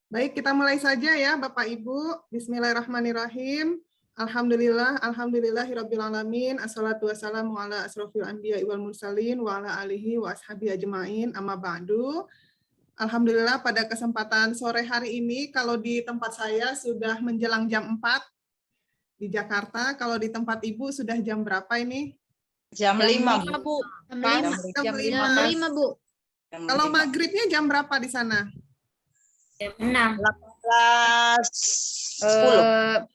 Baik, kita mulai saja ya Bapak Ibu. Bismillahirrahmanirrahim. Alhamdulillahirabbil alamin. Assalatu wassalamu ala asrofil anbiya'i wal mursalin wa ala alihi wa ashabi ajma'in. Amma ba'du. Alhamdulillah pada kesempatan sore hari ini kalau di tempat saya sudah menjelang jam 4 di Jakarta. Kalau di tempat Ibu sudah jam berapa ini? Jam 5, Bu. Jam 5, Bu. Kalau maghribnya jam berapa di sana? Jam 6. 10.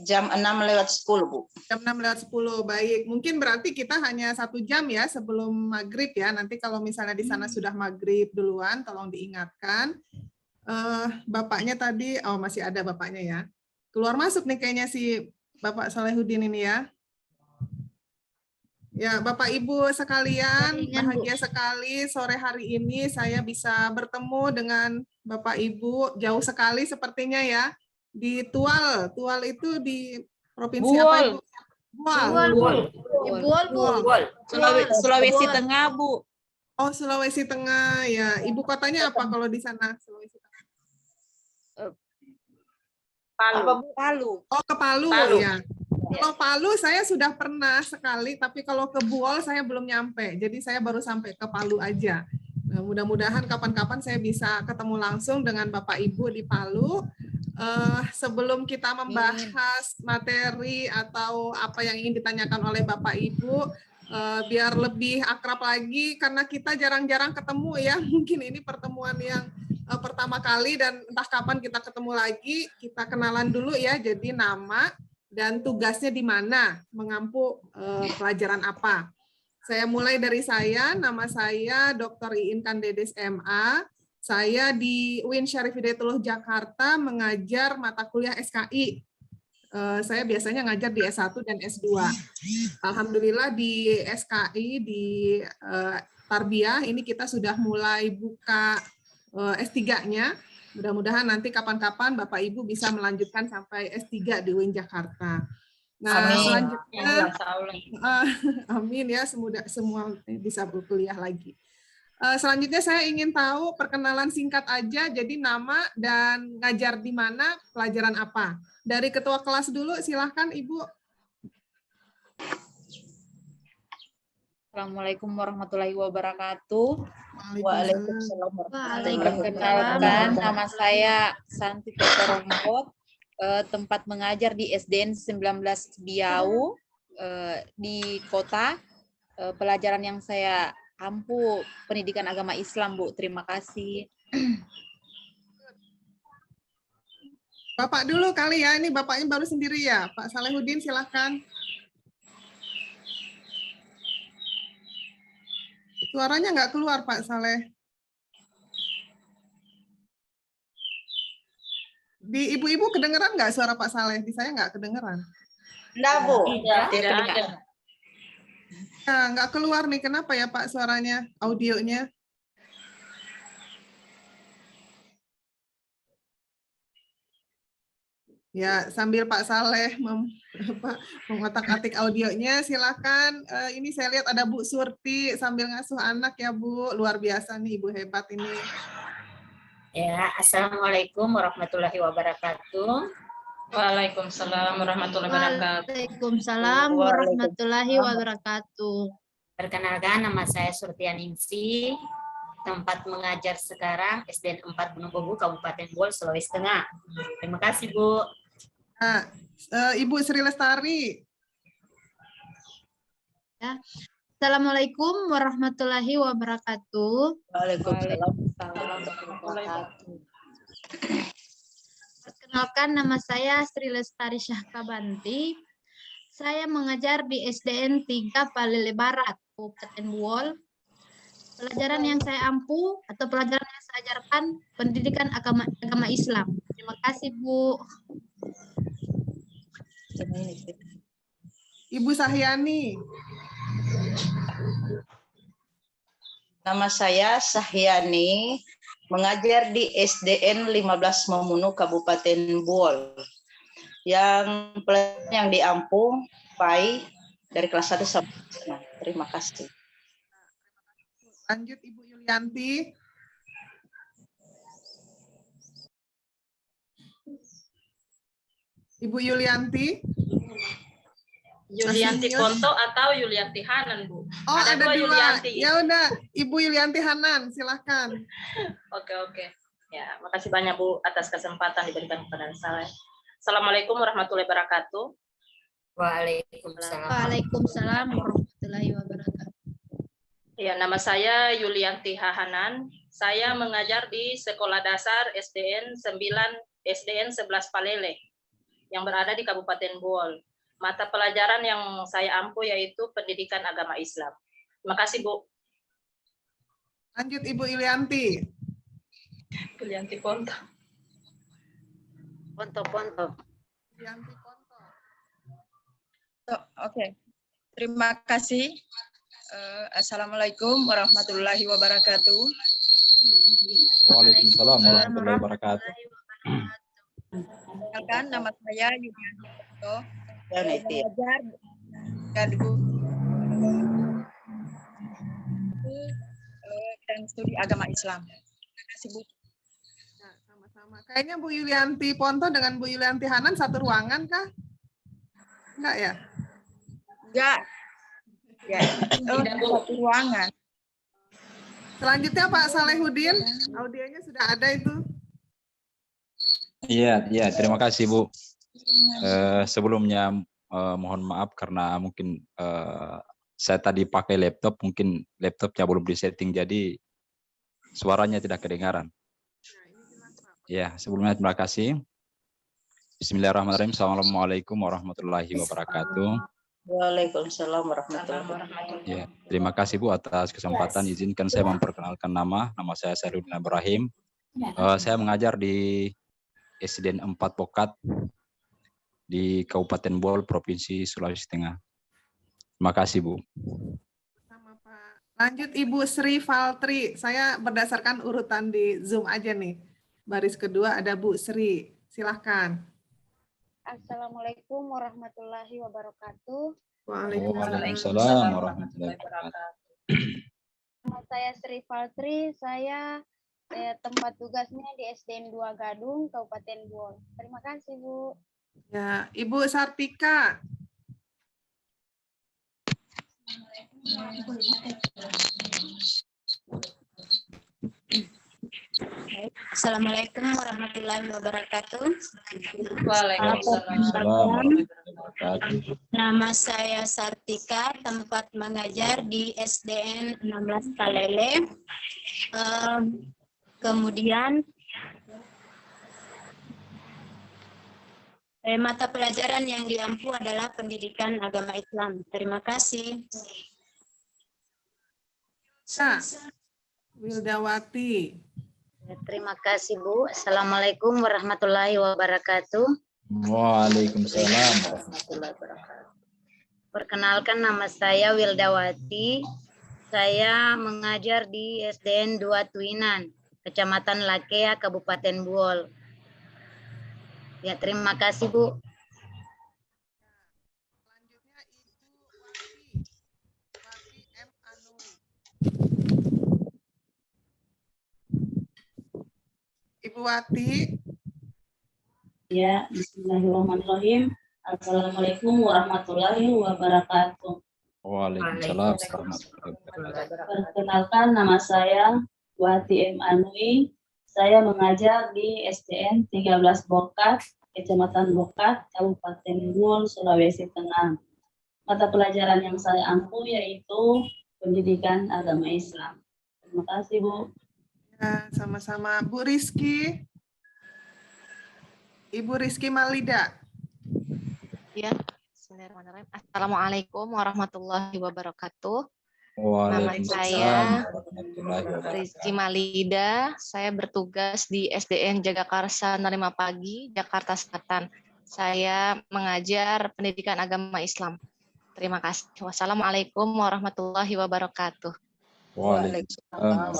Jam 6:10, Bu. Jam 6:10, baik. Mungkin berarti kita hanya 1 jam ya sebelum maghrib ya. Nanti kalau misalnya di sana sudah maghrib duluan, tolong diingatkan. Bapaknya tadi, oh masih ada bapaknya ya. Keluar masuk nih kayaknya si Bapak Salehuddin ini ya. Ya, Bapak Ibu sekalian, bahagia sekali sore hari ini saya bisa bertemu dengan Bapak Ibu jauh sekali sepertinya ya. Di Tual. Tual itu di provinsi apa Ibu? Buol. Sulawesi Tengah, Bu. Oh, Sulawesi Tengah ya. Ibu kotanya apa kalau di sana? Sulawesi Tengah. Palu. Oh, ke Palu ya. Kalau Palu saya sudah pernah sekali, tapi kalau ke Buol saya belum nyampe. Jadi saya baru sampai ke Palu aja. Nah, mudah-mudahan kapan-kapan saya bisa ketemu langsung dengan Bapak Ibu di Palu. Sebelum kita membahas materi atau apa yang ingin ditanyakan oleh Bapak Ibu, biar lebih akrab lagi, karena kita jarang-jarang ketemu ya. Mungkin ini pertemuan yang pertama kali dan entah kapan kita ketemu lagi. Kita kenalan dulu ya, jadi nama dan tugasnya di mana, mengampu pelajaran apa. Saya mulai dari saya, nama saya Dr. Iin Kandedes MA. Saya di UIN Syarif Hidayatullah Jakarta mengajar mata kuliah SKI. Saya biasanya ngajar di S1 dan S2. Alhamdulillah di SKI, di Tarbiyah, ini kita sudah mulai buka S3-nya. Mudah-mudahan nanti kapan-kapan Bapak Ibu bisa melanjutkan sampai S3 di UIN Jakarta. Nah, selanjutnya, amin ya, semua bisa berkuliah lagi. Selanjutnya saya ingin tahu perkenalan singkat aja, jadi nama dan ngajar di mana, pelajaran apa. Dari ketua kelas dulu, silahkan Ibu. Assalamualaikum warahmatullahi wabarakatuh. Waalaikumsalam. Perkenalkan, nama saya Santi Petorongkot, tempat mengajar di SDN 19 Biau, di kota. Pelajaran yang saya ampu pendidikan agama Islam, Bu. Terima kasih. Bapak dulu kali ya, ini Bapaknya baru sendiri ya. Pak Salehuddin silahkan. Suaranya nggak keluar Pak Saleh. Di ibu-ibu kedengeran nggak suara Pak Saleh? Di saya nggak kedengeran. Enggak, Bu. Tidak ada. Nah, nggak keluar nih, kenapa ya Pak suaranya, audionya? Ya, sambil Pak Saleh mengotak-atik audionya, silakan. Ini saya lihat ada Bu Surti sambil ngasuh anak ya Bu, luar biasa nih Ibu hebat ini. Ya, Assalamualaikum warahmatullahi wabarakatuh. Waalaikumsalam warahmatullahi wabarakatuh. Waalaikumsalam warahmatullahi wabarakatuh. Perkenalkan, nama saya Surtianingsi. Tempat mengajar sekarang SDN 4 Gunung Bobu, Kabupaten Buol, Sulawesi Tengah. Terima kasih, Bu. Nah, Ibu Sri Lestari. Ya. Assalamualaikum warahmatullahi wabarakatuh. Waalaikumsalam. Perkenalkan, nama saya Sri Lestari Syahkabanti. Saya mengajar di SDN 3 Palele Barat, Kabupaten Buol. Pelajaran yang saya ampu atau pelajaran yang saya ajarkan pendidikan agama Islam. Terima kasih, Bu. Ibu Sahyani. Nama saya Sahyani, mengajar di SDN 15 Memunu, Kabupaten Buol. Yang pelajaran yang diampu PAI dari kelas 1 sampai 5. Terima kasih. Lanjut Ibu Yulianti. Ibu Yulianti. Yulianti Masih Ponto atau Yulianti Hanan, Bu? Oh, ada dua. Yulianti. Ya udah, Ibu Yulianti Hanan, silahkan. Oke. Ya, makasih banyak Bu atas kesempatan diberikan kepada saya. Assalamualaikum warahmatullahi wabarakatuh. Waalaikumsalam. Waalaikumsalam warahmatullahi wabarakatuh. Ya, nama saya Yulianti Hahanan. Saya mengajar di Sekolah Dasar SDN 11 Palele yang berada di Kabupaten Buol. Mata pelajaran yang saya ampu yaitu Pendidikan Agama Islam. Terima kasih, Bu. Lanjut Ibu Yulianti. Yulianti Ponto. Ponto. Yulianti Ponto. Oke, terima kasih. Assalamualaikum warahmatullahi wabarakatuh. Waalaikumsalam warahmatullahi wabarakatuh. Perkenalkan, nama saya Yulianti Ponto. Ya, Niti. Mengajar dan dan studi agama Islam. Terima kasih, Bu. Nah, sama-sama. Kayaknya Bu Yulianti Ponto dengan Bu Yulianti Hanan satu ruangan kah? Enggak ya? Enggak. Ya, satu ruangan. Selanjutnya Pak Salehudin, audionya sudah ada itu. Iya, terima kasih Bu. Sebelumnya mohon maaf karena mungkin saya tadi pakai laptop, mungkin laptopnya belum disetting jadi suaranya tidak kedengaran. Ya, sebelumnya terima kasih. Bismillahirrahmanirrahim. Assalamualaikum warahmatullahi wabarakatuh. Waalaikumsalam warahmatullahi wabarakatuh. Ya, terima kasih Bu atas kesempatan. Izinkan saya memperkenalkan nama saya Syarudin Ibrahim. Saya mengajar di SDN 4 Pokat di Kabupaten Buol, Provinsi Sulawesi Tengah. Terima kasih, Bu. Sama Pak. Lanjut Ibu Sri Valtri. Saya berdasarkan urutan di Zoom aja nih. Baris kedua ada Bu Sri. Silahkan. Assalamualaikum warahmatullahi wabarakatuh. Waalaikumsalam warahmatullahi wabarakatuh. Nama saya Sri Valtri. Saya tempat tugasnya di SDN 2 Gadung, Kabupaten Buol. Terima kasih, Bu. Ya, Ibu Sartika. Assalamualaikum warahmatullahi wabarakatuh. Waalaikumsalam. Nama saya Sartika, tempat mengajar di SDN 16 Palele. Kemudian mata pelajaran yang diampu adalah Pendidikan Agama Islam. Terima kasih. Wildawati. Terima kasih, Bu. Assalamualaikum warahmatullahi wabarakatuh. Waalaikumsalam. Perkenalkan, nama saya Wildawati. Saya mengajar di SDN 2 Tuinan, Kecamatan Lakea, Kabupaten Buol. Ya, terima kasih, Bu. Selanjutnya Wati M. Anui. Ibu Wati. Ya, bismillahirrahmanirrahim. Assalamualaikum warahmatullahi wabarakatuh. Waalaikumsalam warahmatullahi wabarakatuh. Perkenalkan, nama saya Wati M. Anui. Saya mengajar di SDN 13 Bokat, Kecamatan Bokat, Kabupaten Buol, Sulawesi Tengah. Mata pelajaran yang saya ampu yaitu Pendidikan Agama Islam. Terima kasih, Bu. Ya, sama-sama. Bu Rizky. Ibu Rizky Malida. Ya, bismillahirrahmanirrahim. Assalamualaikum warahmatullahi wabarakatuh. Nama saya warahmatullahi wabarakatuh. Rizky Malida. Saya bertugas di SDN Jagakarsa Narima Pagi, Jakarta Selatan. Saya mengajar Pendidikan Agama Islam. Terima kasih. Wassalamualaikum warahmatullahi wabarakatuh. Waalaikumsalam.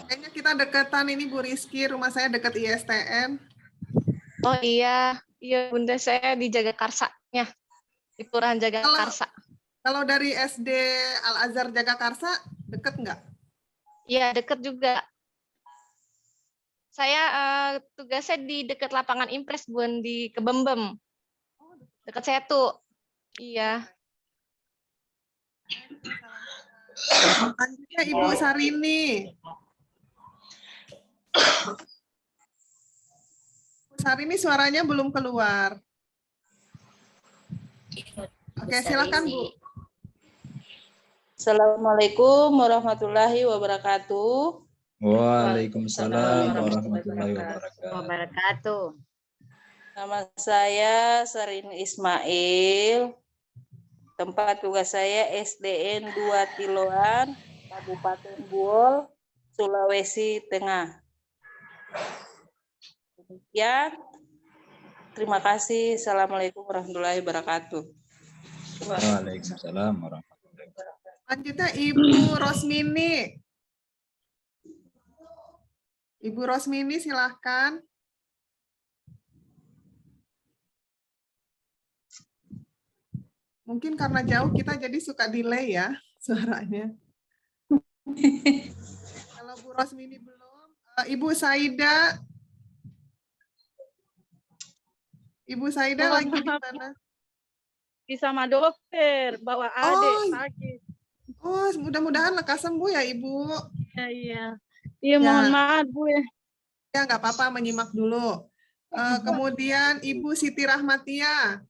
Kayaknya kita dekatan ini Bu Rizky, rumah saya dekat ISTN. Oh iya Bunda, saya di Jagakarsa-nya, di Kelurahan Jagakarsa. Kalau dari SD Al-Azhar Jagakarsa, deket nggak? Iya, deket juga. Saya tugasnya di dekat lapangan Impres, Bun, di Kebembem. Dekat Setu. Iya. Selanjutnya Ibu Sarini. Bu Sarini suaranya belum keluar. Oke, silakan Bu. Assalamualaikum warahmatullahi wabarakatuh. Waalaikumsalam warahmatullahi Wabarakatuh. Nama saya Sarini Ismail. Tempat tugas saya SDN 2 Tiloan, Kabupaten Buol, Sulawesi Tengah. Demikian. Terima kasih. Assalamualaikum warahmatullahi wabarakatuh. Waalaikumsalam warahmatullahi wabarakatuh. Selanjutnya Ibu Rosmini. Ibu Rosmini silahkan. Mungkin karena jauh kita jadi suka delay ya suaranya. Kalau Bu Rosmini belum, Ibu Saida. Ibu Saida lagi di mana? Sama dokter, bawa adik sakit. Oh, mudah-mudahan lekas sembuh ya Ibu. Iya. Iya, mohon maaf Bu ya. Ya, nggak apa-apa, menyimak dulu. Kemudian Ibu Siti Rahmatia.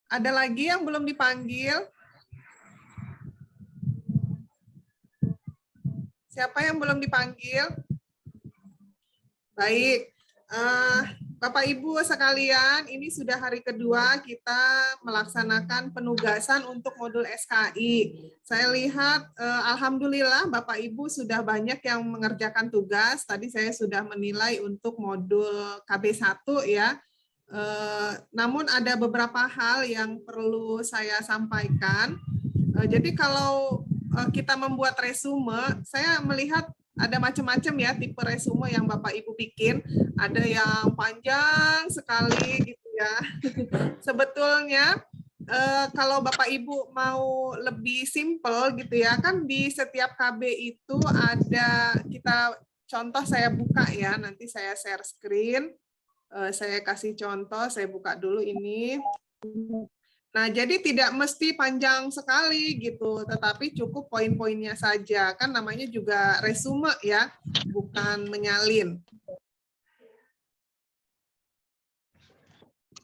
Ada lagi yang belum dipanggil? Siapa yang belum dipanggil? Baik. Bapak Ibu sekalian, ini sudah hari kedua kita melaksanakan penugasan untuk modul SKI. Saya lihat, alhamdulillah Bapak Ibu sudah banyak yang mengerjakan tugas. Tadi saya sudah menilai untuk modul KB1 ya. Namun ada beberapa hal yang perlu saya sampaikan. Jadi kalau kita membuat resume, saya melihat ada macam-macam ya tipe resume yang Bapak Ibu bikin. Ada yang panjang sekali gitu ya. Sebetulnya kalau Bapak Ibu mau lebih simple gitu ya, kan di setiap KB itu ada, kita contoh saya buka ya, nanti saya share screen. Saya kasih contoh, saya buka dulu ini. Nah, jadi tidak mesti panjang sekali gitu, tetapi cukup poin-poinnya saja. Kan namanya juga resume ya, bukan menyalin.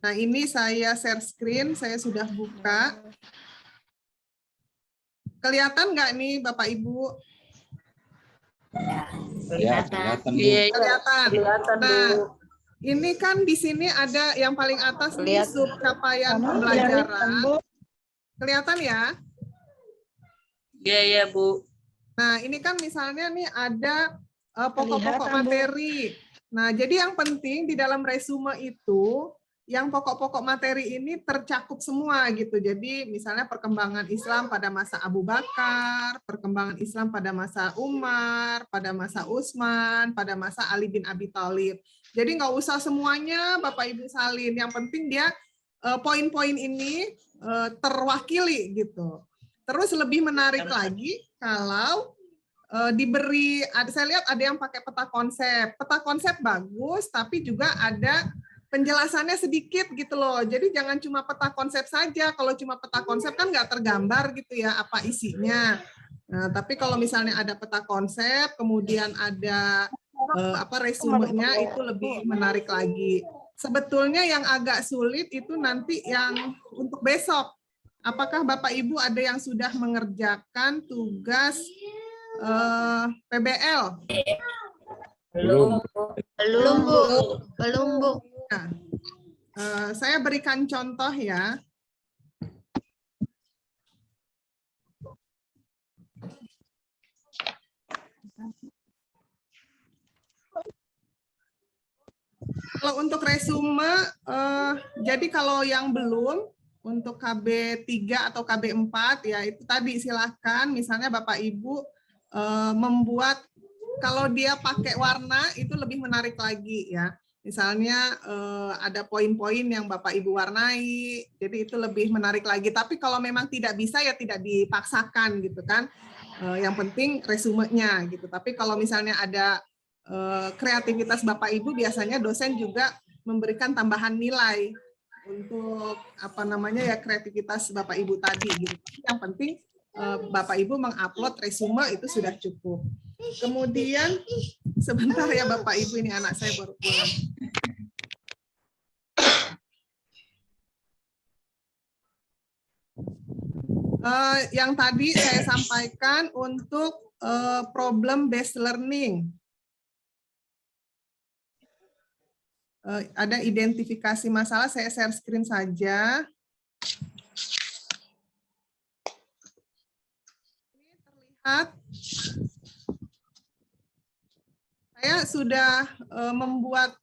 Nah, ini saya share screen, saya sudah buka. Kelihatan nggak nih Bapak Ibu? Ya, kelihatan, Bu. Kelihatan. Nah, Bu. ini kan di sini ada yang paling atas ini sub capaian pembelajaran. Kelihatan ya? Iya, Bu. Nah, ini kan misalnya nih ada pokok-pokok materi. Nah, jadi yang penting di dalam resume itu, yang pokok-pokok materi ini tercakup semua gitu. Jadi misalnya perkembangan Islam pada masa Abu Bakar, perkembangan Islam pada masa Umar, pada masa Utsman, pada masa Ali bin Abi Thalib. Jadi nggak usah semuanya Bapak Ibu salin. Yang penting dia poin-poin ini terwakili gitu. Terus lebih menarik lagi kalau diberi, saya lihat ada yang pakai peta konsep. Peta konsep bagus, tapi juga ada penjelasannya sedikit gitu loh. Jadi jangan cuma peta konsep saja. Kalau cuma peta konsep kan nggak tergambar gitu ya apa isinya. Nah, tapi kalau misalnya ada peta konsep, kemudian ada resumenya, itu lebih menarik lagi. Sebetulnya yang agak sulit itu nanti yang untuk besok. Apakah Bapak Ibu ada yang sudah mengerjakan tugas PBL? Belum. Belum, Bu. Nah, saya berikan contoh ya. Kalau untuk resume, jadi kalau yang belum, untuk KB3 atau KB4, ya itu tadi silahkan, misalnya Bapak Ibu membuat, kalau dia pakai warna, itu lebih menarik lagi ya. Misalnya ada poin-poin yang Bapak Ibu warnai, jadi itu lebih menarik lagi. Tapi kalau memang tidak bisa ya tidak dipaksakan gitu kan. Yang penting resumenya gitu. Tapi kalau misalnya ada kreativitas Bapak Ibu, biasanya dosen juga memberikan tambahan nilai untuk apa namanya ya kreativitas Bapak Ibu tadi gitu. Yang penting Bapak Ibu mengupload resume itu sudah cukup. Kemudian sebentar ya Bapak Ibu, ini anak saya baru pulang. Yang tadi saya sampaikan untuk problem based learning. Ada identifikasi masalah, saya share screen saja. Ini terlihat saya sudah membuat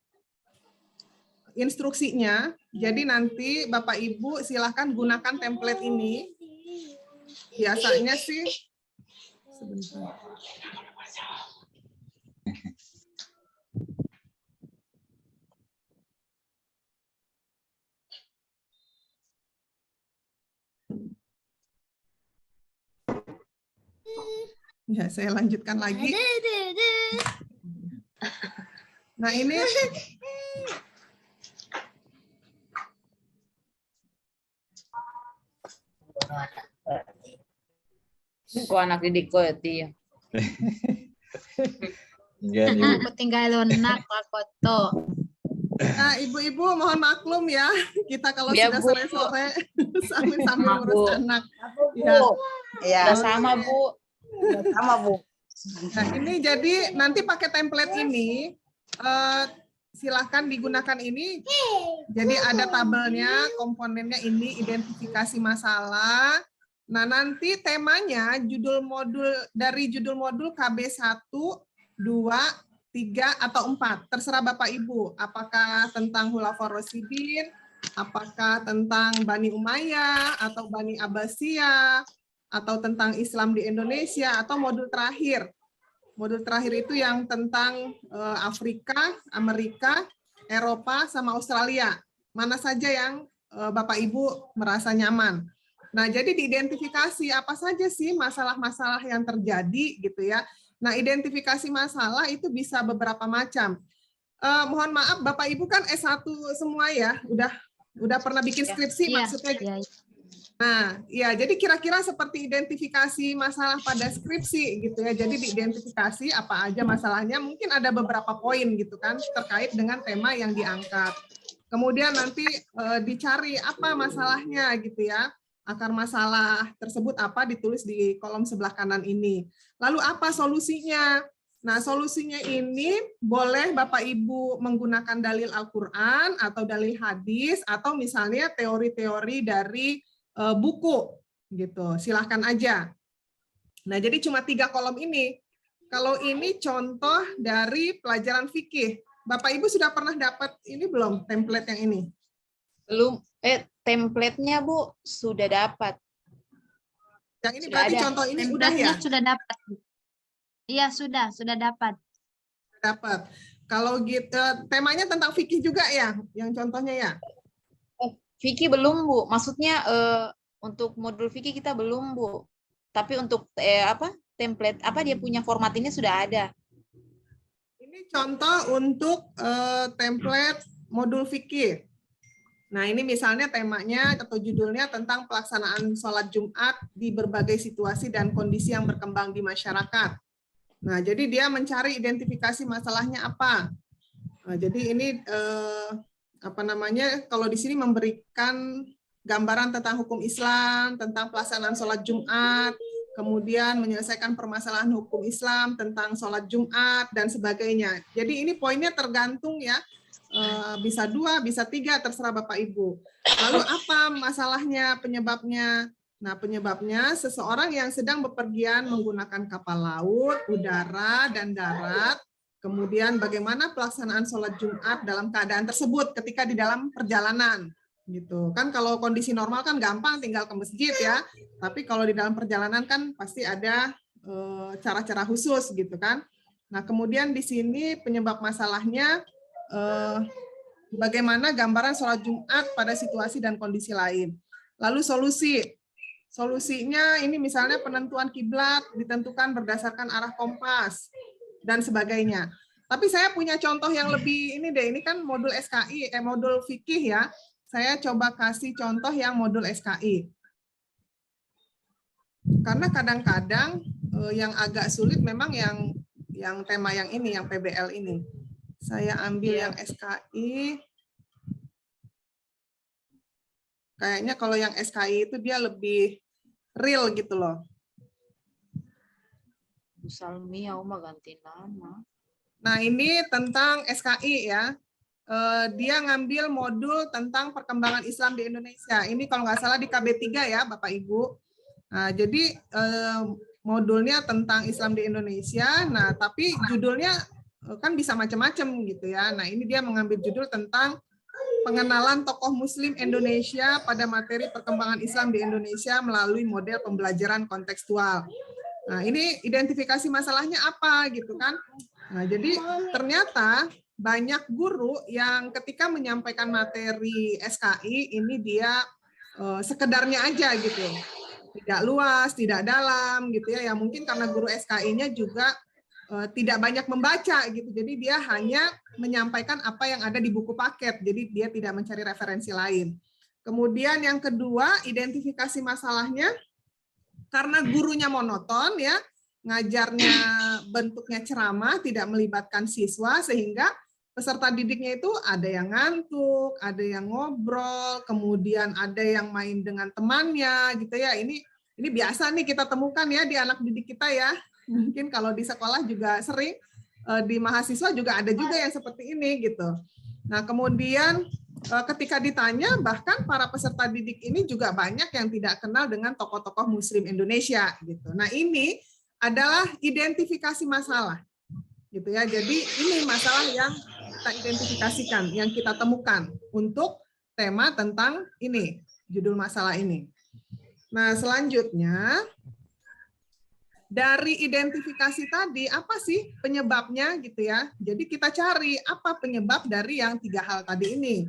instruksinya, jadi nanti Bapak Ibu silahkan gunakan template ini. Biasanya sih, sebentar. Ya, saya lanjutkan lagi. Nah, ini Kok anak didikku ya, Tia? Ketinggalan nak koto. Nah, ibu-ibu mohon maklum ya, kita kalau Ya, sudah Bu. sore-sore sambil Bu. ngurus anak. Ya. Ya. Udah sama, Bu. Sama, Bu. Nah, ini jadi nanti pakai template ini, silahkan digunakan ini. Jadi ada tabelnya, komponennya ini, identifikasi masalah. Nah, nanti temanya dari judul modul KB 1, 2, 3, atau 4. Terserah Bapak Ibu. Apakah tentang Khulafaur Rasyidin, apakah tentang Bani Umayyah, atau Bani Abbasiyah, atau tentang Islam di Indonesia, atau modul terakhir. Modul terakhir itu yang tentang Afrika, Amerika, Eropa, sama Australia. Mana saja yang Bapak Ibu merasa nyaman. Nah, jadi diidentifikasi apa saja sih masalah-masalah yang terjadi gitu ya. Nah, identifikasi masalah itu bisa beberapa macam. Mohon maaf, Bapak Ibu kan S1 semua ya, udah pernah bikin skripsi maksudnya. Nah, ya jadi kira-kira seperti identifikasi masalah pada skripsi gitu ya. Jadi diidentifikasi apa aja masalahnya, mungkin ada beberapa poin gitu kan terkait dengan tema yang diangkat. Kemudian nanti dicari apa masalahnya gitu ya. Akar masalah tersebut apa ditulis di kolom sebelah kanan ini. Lalu apa solusinya? Nah, solusinya ini boleh Bapak Ibu menggunakan dalil Al-Qur'an atau dalil hadis atau misalnya teori-teori dari buku gitu. Silahkan aja. Nah, jadi cuma 3 kolom ini. Kalau ini contoh dari pelajaran fikih. Bapak Ibu sudah pernah dapat ini belum template yang ini? Belum. Template-nya Bu sudah dapat. Yang ini berarti contoh ini sudah ya? Sudah dapat. Iya, sudah dapat. Dapat. Kalau gitu temanya tentang fikih juga ya, yang contohnya ya? Fikih belum Bu. Maksudnya untuk modul fikih kita belum Bu. Tapi untuk template dia punya format ini sudah ada. Ini contoh untuk template modul fikih. Nah, ini misalnya temanya atau judulnya tentang pelaksanaan sholat Jumat di berbagai situasi dan kondisi yang berkembang di masyarakat. Nah, jadi dia mencari identifikasi masalahnya apa. Nah, jadi ini kalau di sini memberikan gambaran tentang hukum Islam, tentang pelaksanaan sholat Jumat, kemudian menyelesaikan permasalahan hukum Islam tentang sholat Jumat dan sebagainya. Jadi ini poinnya tergantung ya. Bisa 2, bisa 3, terserah Bapak Ibu. Lalu apa masalahnya, penyebabnya? Nah, penyebabnya seseorang yang sedang bepergian menggunakan kapal laut, udara, dan darat, kemudian bagaimana pelaksanaan sholat Jumat dalam keadaan tersebut ketika di dalam perjalanan. Gitu kan, kalau kondisi normal kan gampang tinggal ke masjid ya, tapi kalau di dalam perjalanan kan pasti ada cara-cara khusus gitu kan. Nah, kemudian di sini penyebab masalahnya bagaimana gambaran sholat Jumat pada situasi dan kondisi lain. Lalu solusinya ini misalnya penentuan kiblat ditentukan berdasarkan arah kompas dan sebagainya. Tapi saya punya contoh yang lebih ini deh, ini kan modul SKI, modul fikih ya. Saya coba kasih contoh yang modul SKI. Karena kadang-kadang yang agak sulit memang yang tema yang ini, yang PBL ini. Saya ambil yang SKI. Kayaknya kalau yang SKI itu dia lebih real gitu loh. Bu Salmi, aku mah ganti nama. Nah, ini tentang SKI ya. Dia ngambil modul tentang perkembangan Islam di Indonesia. Ini kalau nggak salah di KB3 ya, Bapak Ibu. Nah, jadi modulnya tentang Islam di Indonesia. Nah, tapi judulnya kan bisa macam-macam gitu ya. Nah, ini dia mengambil judul tentang pengenalan tokoh Muslim Indonesia pada materi perkembangan Islam di Indonesia melalui model pembelajaran kontekstual. Nah, ini identifikasi masalahnya apa gitu kan? Nah, jadi ternyata banyak guru yang ketika menyampaikan materi SKI ini dia sekedarnya aja gitu. Tidak luas, tidak dalam gitu ya. Ya mungkin karena guru SKI-nya juga tidak banyak membaca gitu. Jadi dia hanya menyampaikan apa yang ada di buku paket. Jadi dia tidak mencari referensi lain. Kemudian yang kedua, identifikasi masalahnya karena gurunya monoton ya, ngajarnya bentuknya ceramah, tidak melibatkan siswa sehingga peserta didiknya itu ada yang ngantuk, ada yang ngobrol, kemudian ada yang main dengan temannya gitu ya. Ini biasa nih kita temukan ya di anak didik kita ya. Mungkin kalau di sekolah juga sering, di mahasiswa juga ada juga yang seperti ini gitu. Nah, kemudian ketika ditanya, bahkan para peserta didik ini juga banyak yang tidak kenal dengan tokoh-tokoh Muslim Indonesia gitu. Nah, ini adalah identifikasi masalah gitu ya. Jadi ini masalah yang kita identifikasikan, yang kita temukan untuk tema tentang ini, judul masalah ini. Nah, selanjutnya dari identifikasi tadi, apa sih penyebabnya gitu ya. Jadi kita cari apa penyebab dari yang 3 hal tadi ini.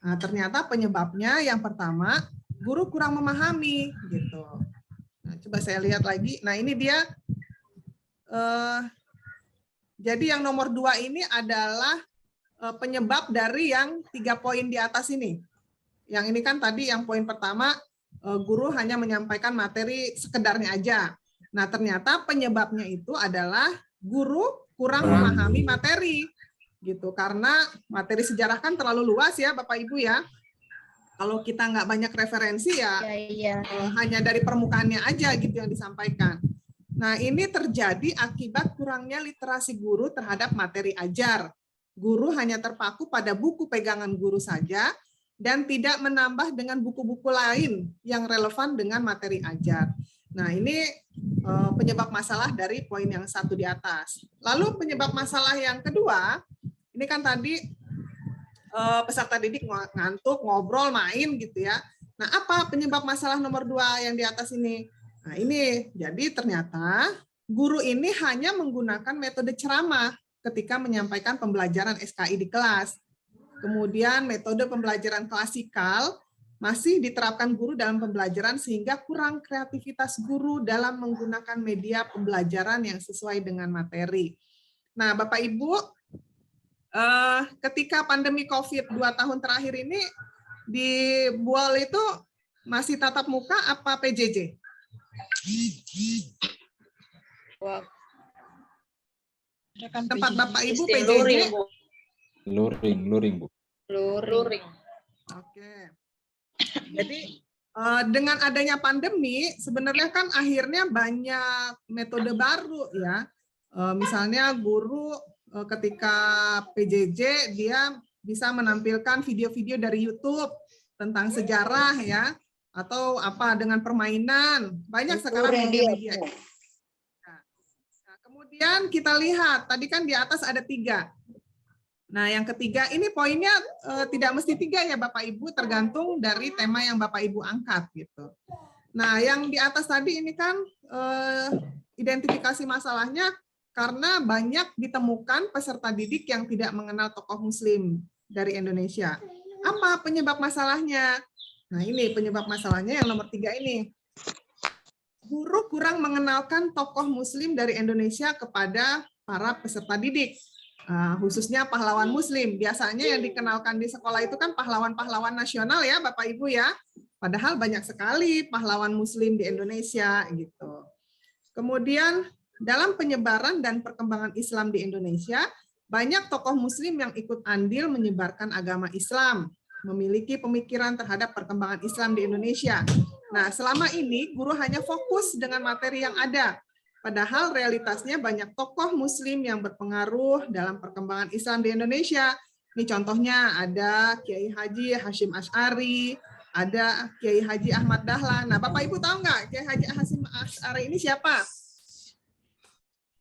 Nah, ternyata penyebabnya yang pertama, guru kurang memahami gitu. Nah, coba saya lihat lagi. Nah, ini dia. Jadi yang nomor 2 ini adalah penyebab dari yang 3 poin di atas ini. Yang ini kan tadi yang poin pertama, guru hanya menyampaikan materi sekedarnya aja. Nah, ternyata penyebabnya itu adalah guru kurang memahami materi. Gitu, karena materi sejarah kan terlalu luas ya Bapak Ibu ya. Kalau kita nggak banyak referensi ya, hanya dari permukaannya aja gitu yang disampaikan. Nah, ini terjadi akibat kurangnya literasi guru terhadap materi ajar. Guru hanya terpaku pada buku pegangan guru saja dan tidak menambah dengan buku-buku lain yang relevan dengan materi ajar. Nah, ini penyebab masalah dari poin yang 1 di atas. Lalu penyebab masalah yang kedua, ini kan tadi peserta didik ngantuk, ngobrol, main gitu ya. Nah, apa penyebab masalah nomor 2 yang di atas ini? Nah, ini jadi ternyata guru ini hanya menggunakan metode ceramah ketika menyampaikan pembelajaran SKI di kelas. Kemudian metode pembelajaran klasikal masih diterapkan guru dalam pembelajaran sehingga kurang kreativitas guru dalam menggunakan media pembelajaran yang sesuai dengan materi. Nah, Bapak Ibu, ketika pandemi COVID 2 tahun terakhir ini di BUAL itu masih tatap muka apa PJJ? Tempat Bapak Ibu PJJ? Luring, Bu. Luring. Oke. Jadi dengan adanya pandemi sebenarnya kan akhirnya banyak metode baru ya. Misalnya guru ketika PJJ dia bisa menampilkan video-video dari YouTube tentang sejarah ya, atau apa dengan permainan, banyak sekarang media. Nah, kemudian kita lihat tadi kan di atas ada 3. Nah, yang ketiga ini poinnya tidak mesti 3 ya Bapak Ibu, tergantung dari tema yang Bapak Ibu angkat gitu. Nah, yang di atas tadi ini kan identifikasi masalahnya karena banyak ditemukan peserta didik yang tidak mengenal tokoh Muslim dari Indonesia. Apa penyebab masalahnya? Nah, ini penyebab masalahnya yang nomor 3 ini. Guru kurang mengenalkan tokoh Muslim dari Indonesia kepada para peserta didik, khususnya pahlawan Muslim. Biasanya yang dikenalkan di sekolah itu kan pahlawan-pahlawan nasional ya, Bapak Ibu ya. Padahal banyak sekali pahlawan Muslim di Indonesia gitu. Kemudian dalam penyebaran dan perkembangan Islam di Indonesia, banyak tokoh Muslim yang ikut andil menyebarkan agama Islam, memiliki pemikiran terhadap perkembangan Islam di Indonesia. Nah, selama ini guru hanya fokus dengan materi yang ada, padahal realitasnya banyak tokoh Muslim yang berpengaruh dalam perkembangan Islam di Indonesia. Ini contohnya ada Kiai Haji Hashim Asy'ari, ada Kiai Haji Ahmad Dahlan. Nah, Bapak Ibu tahu nggak Kiai Haji Hashim Asy'ari ini siapa?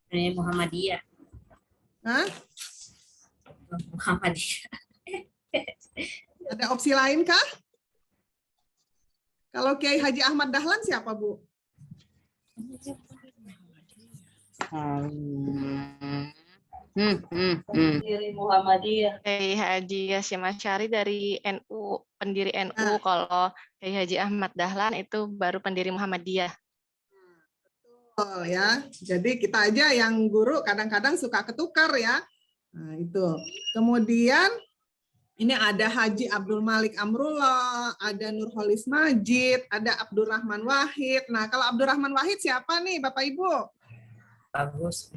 Muhammadiyah. Hah? Muhammadiyah. Ada opsi lain kah? Kalau Kiai Haji Ahmad Dahlan siapa, Bu? Pendiri Muhammadiyah. Kiai Haji Hashim Asy'ari dari NU, pendiri NU. Kalau Kiai Haji Ahmad Dahlan itu baru pendiri Muhammadiyah. Betul ya. Jadi kita aja yang guru kadang-kadang suka ketukar ya. Nah, itu. Kemudian ini ada Haji Abdul Malik Amrullah, ada Nurholis Majid, ada Abdurrahman Wahid. Nah, kalau Abdurrahman Wahid siapa nih, Bapak Ibu? Bagus.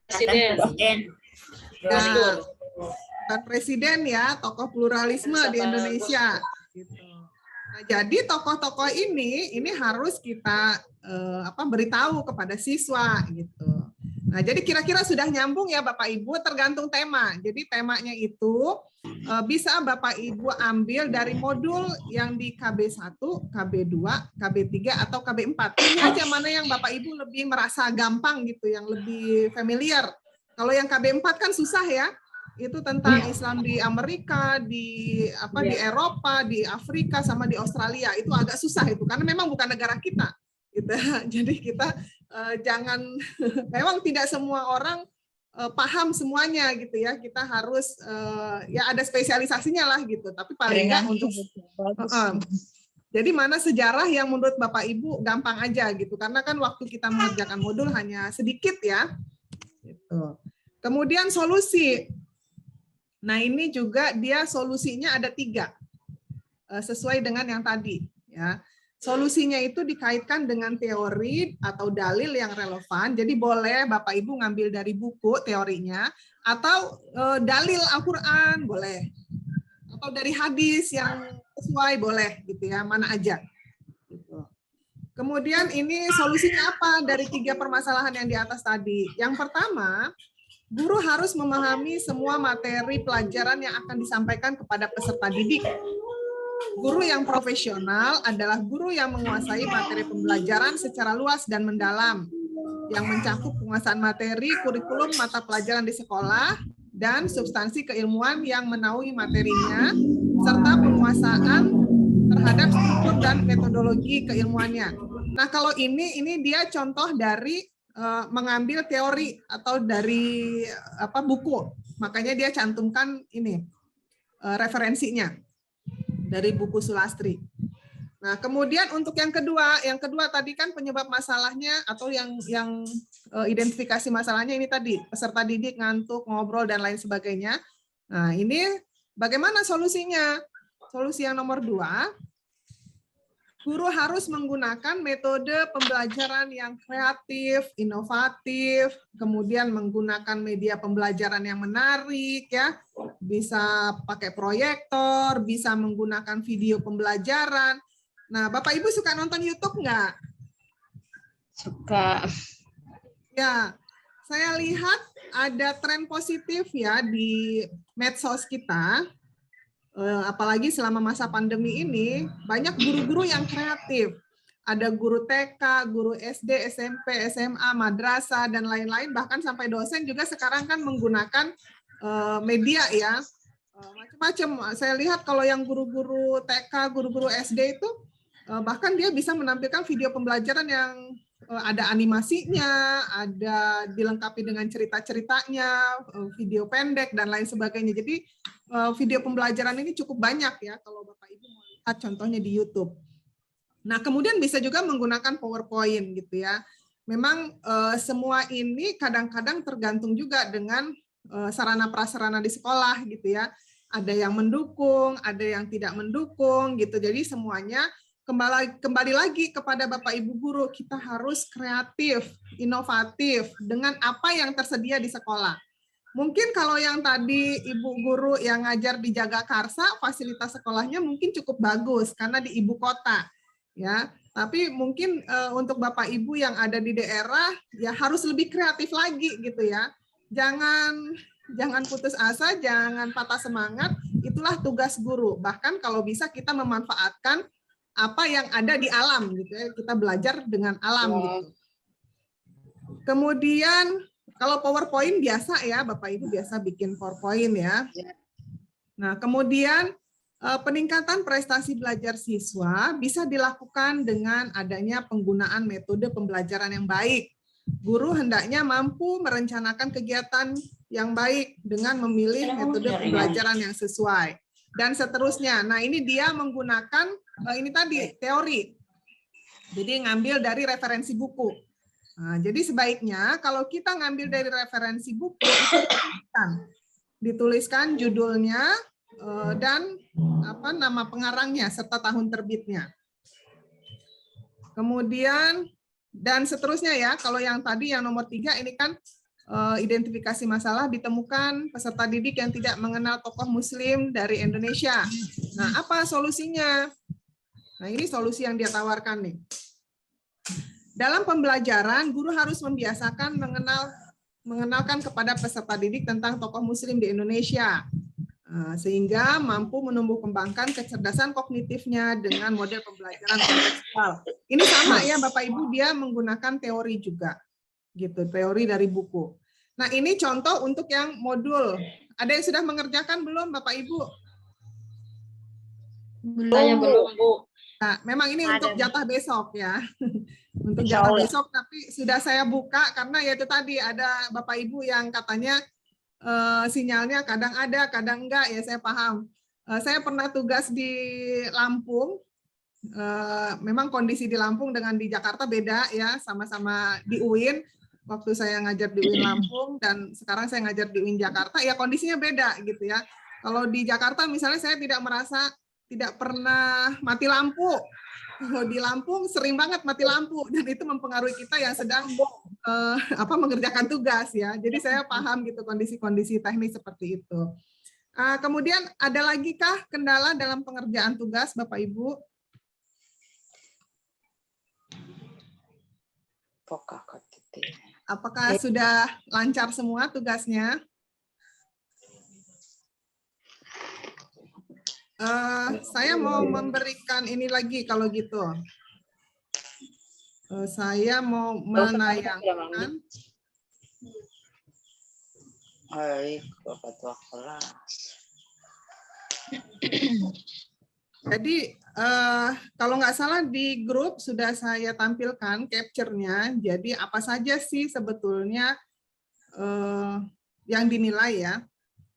Presiden. Nah, dan presiden ya, tokoh pluralisme di Indonesia. Gitu. Nah, jadi tokoh-tokoh ini harus kita beritahu kepada siswa gitu. Nah, jadi kira-kira sudah nyambung ya Bapak Ibu, tergantung tema. Jadi temanya itu bisa Bapak Ibu ambil dari modul yang di KB1, KB2, KB3, atau KB4. Ini aja mana yang Bapak Ibu lebih merasa gampang gitu, yang lebih familiar. Kalau yang KB4 kan susah ya. Itu tentang Islam di Amerika, di Eropa, di Afrika, sama di Australia. Itu agak susah itu, karena memang bukan negara kita. Gitu. Jadi kita jangan, memang tidak semua orang paham semuanya gitu ya. Kita harus ya ada spesialisasinya lah gitu. Tapi paling nggak untuk jadi mana sejarah yang menurut Bapak Ibu gampang aja gitu. Karena kan waktu kita mengerjakan modul hanya sedikit ya. Gitu. Kemudian solusi. Nah ini juga dia solusinya ada 3 sesuai dengan yang tadi ya. Solusinya itu dikaitkan dengan teori atau dalil yang relevan. Jadi boleh Bapak Ibu ngambil dari buku teorinya, atau dalil Al-Quran boleh, atau dari hadis yang sesuai boleh gitu ya, mana aja. Gitu. Kemudian ini solusinya apa dari 3 permasalahan yang di atas tadi? Yang pertama, guru harus memahami semua materi pelajaran yang akan disampaikan kepada peserta didik. Guru yang profesional adalah guru yang menguasai materi pembelajaran secara luas dan mendalam, yang mencakup penguasaan materi, kurikulum, mata pelajaran di sekolah, dan substansi keilmuan yang menaungi materinya, serta penguasaan terhadap struktur dan metodologi keilmuannya. Nah, kalau ini dia contoh dari mengambil teori atau dari buku, makanya dia cantumkan ini referensinya dari buku Sulastri. Nah, kemudian untuk yang kedua tadi kan penyebab masalahnya atau yang identifikasi masalahnya ini tadi, peserta didik ngantuk, ngobrol dan lain sebagainya. Nah, ini bagaimana solusinya? Solusi yang nomor 2, guru harus menggunakan metode pembelajaran yang kreatif, inovatif, kemudian menggunakan media pembelajaran yang menarik, ya, bisa pakai proyektor, bisa menggunakan video pembelajaran. Nah, Bapak Ibu suka nonton YouTube nggak? Suka. Ya, saya lihat ada tren positif ya di medsos kita. Apalagi selama masa pandemi ini, banyak guru-guru yang kreatif. Ada guru TK, guru SD, SMP, SMA, madrasah, dan lain-lain. Bahkan sampai dosen juga sekarang kan menggunakan media ya. Macam-macam. Saya lihat kalau yang guru-guru TK, guru-guru SD itu, bahkan dia bisa menampilkan video pembelajaran yang ada animasinya, ada dilengkapi dengan cerita-ceritanya, video pendek dan lain sebagainya. Jadi video pembelajaran ini cukup banyak ya kalau Bapak Ibu mau lihat contohnya di YouTube. Nah, kemudian bisa juga menggunakan PowerPoint gitu ya. Memang semua ini kadang-kadang tergantung juga dengan sarana prasarana di sekolah gitu ya. Ada yang mendukung, ada yang tidak mendukung gitu. Jadi semuanya kembali lagi kepada Bapak Ibu guru, kita harus kreatif, inovatif dengan apa yang tersedia di sekolah. Mungkin kalau yang tadi Ibu guru yang ngajar di Jagakarsa, fasilitas sekolahnya mungkin cukup bagus karena di ibu kota. Ya, tapi mungkin untuk Bapak Ibu yang ada di daerah ya harus lebih kreatif lagi gitu ya. Jangan putus asa, jangan patah semangat, itulah tugas guru. Bahkan kalau bisa kita memanfaatkan apa yang ada di alam gitu ya. Kita belajar dengan alam gitu. Kemudian kalau PowerPoint biasa ya, Bapak Ibu biasa bikin PowerPoint ya. Nah, kemudian peningkatan prestasi belajar siswa bisa dilakukan dengan adanya penggunaan metode pembelajaran yang baik. Guru hendaknya mampu merencanakan kegiatan yang baik dengan memilih metode pembelajaran yang sesuai. Dan seterusnya. Nah, ini dia menggunakan, ini tadi, teori. Jadi ngambil dari referensi buku. Nah, jadi sebaiknya kalau kita ngambil dari referensi buku, dituliskan judulnya, dan nama pengarangnya serta tahun terbitnya. Kemudian dan seterusnya ya. Kalau yang tadi yang nomor 3 ini kan identifikasi masalah, ditemukan peserta didik yang tidak mengenal tokoh Muslim dari Indonesia. Nah, apa solusinya? Nah, ini solusi yang dia tawarkan nih. Dalam pembelajaran, guru harus membiasakan mengenalkan kepada peserta didik tentang tokoh Muslim di Indonesia. Sehingga mampu menumbuh kembangkan kecerdasan kognitifnya dengan model pembelajaran kontekstual. Ini sama ya Bapak Ibu, dia menggunakan teori juga, gitu, teori dari buku. Nah, ini contoh untuk yang modul. Ada yang sudah mengerjakan belum Bapak Ibu? Saya belum, Bu. Nah, memang ini untuk jatah besok ya. Untuk jatah besok, tapi sudah saya buka karena ya itu tadi ada Bapak Ibu yang katanya sinyalnya kadang ada, kadang enggak, ya saya paham. Saya pernah tugas di Lampung, memang kondisi di Lampung dengan di Jakarta beda ya, sama-sama di UIN, waktu saya ngajar di UIN Lampung dan sekarang saya ngajar di UIN Jakarta, ya kondisinya beda gitu ya. Kalau di Jakarta misalnya saya tidak pernah mati lampu. Di Lampung sering banget mati lampu dan itu mempengaruhi kita yang sedang mengerjakan tugas ya. Jadi saya paham gitu kondisi-kondisi teknis seperti itu. Kemudian ada lagi kah kendala dalam pengerjaan tugas Bapak Ibu? Apakah sudah lancar semua tugasnya? Saya mau memberikan ini lagi kalau gitu. Saya mau menayangkan. Jadi kalau nggak salah di grup sudah saya tampilkan capture-nya. Jadi apa saja sih sebetulnya yang dinilai ya.